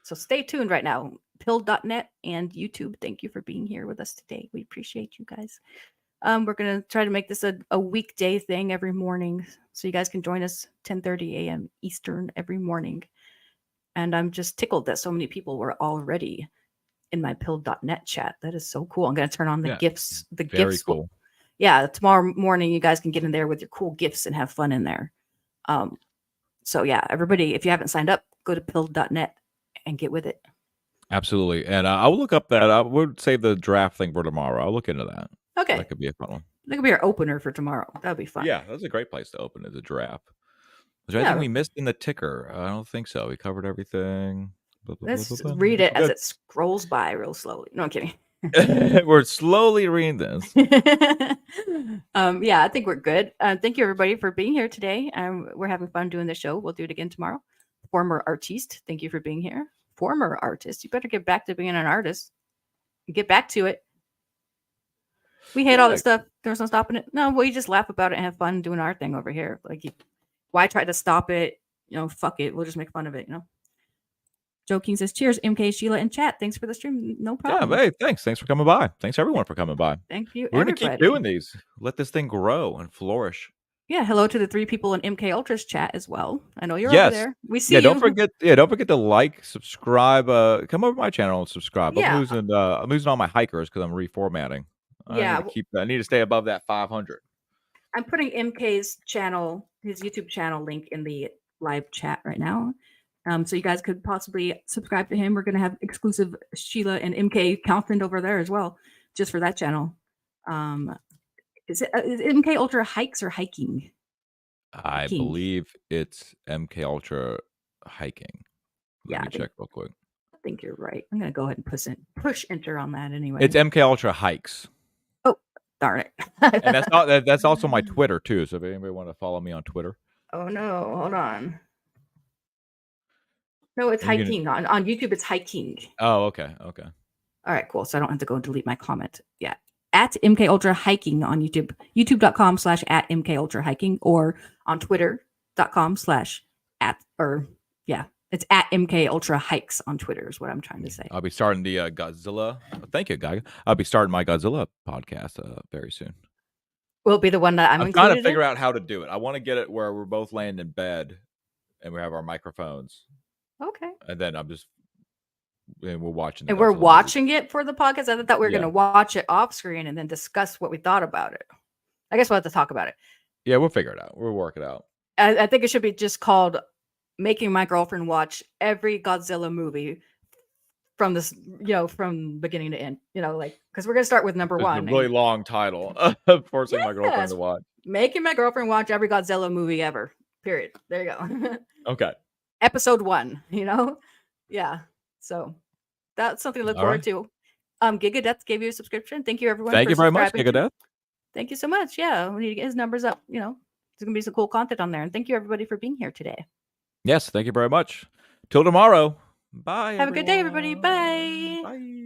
So stay tuned right now. Pill.net and YouTube. Thank you for being here with us today. We appreciate you guys. We're going to try to make this a weekday thing every morning. So you guys can join us 10:30 a.m. Eastern every morning. And I'm just tickled that so many people were already in my Pill.net chat. That is so cool. I'm going to turn on the gifts. The very gifts. Cool. Yeah, tomorrow morning you guys can get in there with your cool gifts and have fun in there. So yeah, everybody, if you haven't signed up, go to Pill.net and get with it. Absolutely. And I'll look up that. I would save the draft thing for tomorrow. I'll look into that. Okay. That could be a fun one. That could be our opener for tomorrow. That'd be fun. Yeah, that's a great place to open is a draft. Was there anything we missed in the ticker? I don't think so. We covered everything. Let's read it as it scrolls by real slowly. No, I'm kidding. We're slowly reading this. Yeah, I think we're good. Thank you everybody for being here today. We're having fun doing the show. We'll do it again tomorrow. Former artiste, thank you for being here. Former artist, you better get back to being an artist. Get back to it. We hate all that stuff. There's no stopping it. No, we just laugh about it and have fun doing our thing over here. Like, why try to stop it? Fuck it. We'll just make fun of it. Joe King says, cheers, MK, Sheila, and chat. Thanks for the stream. No problem. Yeah, hey, thanks. Thanks for coming by. Thanks everyone for coming by. Thank you. We're going to keep doing these. Let this thing grow and flourish. Yeah, hello to the 3 people in MK Ultra's chat as well. I know you're over there. We see you. Don't forget to like, subscribe. Come over to my channel and subscribe. Yeah. I'm losing all my hikers because I'm reformatting. Yeah. I need to stay above that 500. I'm putting MK's channel, his YouTube channel link in the live chat right now. So you guys could possibly subscribe to him. We're going to have exclusive Sheila and MK content over there as well, just for that channel. Is MK Ultra hikes or hiking? I believe it's MK Ultra hiking. Let me check real quick. I think you're right. I'm going to go ahead and push enter on that anyway. It's MK Ultra hikes. Oh, darn it. And that's also my Twitter too. So if anybody want to follow me on Twitter. Oh no, hold on. No, it's hiking. On YouTube, it's hiking. Oh, okay. Okay. All right, cool. So I don't have to go and delete my comment. Yeah. At MK Ultra Hiking on YouTube, youtube.com/@MK Ultra Hiking, or on twitter.com/ it's at MK Ultra Hikes on Twitter is what I'm trying to say. I'll be starting the Godzilla. Thank you, Gaga. I'll be starting my Godzilla podcast very soon. Will it be the one that I'm trying to figure out how to do it. I want to get it where we're both laying in bed and we have our microphones. Okay. And then we're watching. And we're watching it for the podcast. I thought we were going to watch it off screen and then discuss what we thought about it. I guess we'll have to talk about it. Yeah, we'll figure it out. We'll work it out. I think it should be just called "Making My Girlfriend Watch Every Godzilla Movie from this, from beginning to end." Because we're going to start with number 1. A really long title. Forcing my girlfriend to watch. Making my girlfriend watch every Godzilla movie ever. Period. There you go. Okay. Episode 1. Yeah. So that's something to look forward to. Gigadeath gave you a subscription. Thank you, everyone. Thank you very much, Gigadeath. Thank you so much. Yeah, we need to get his numbers up. There's gonna be some cool content on there. And thank you, everybody, for being here today. Yes, thank you very much. Till tomorrow. Bye. Have a good day, everybody. Bye. Bye.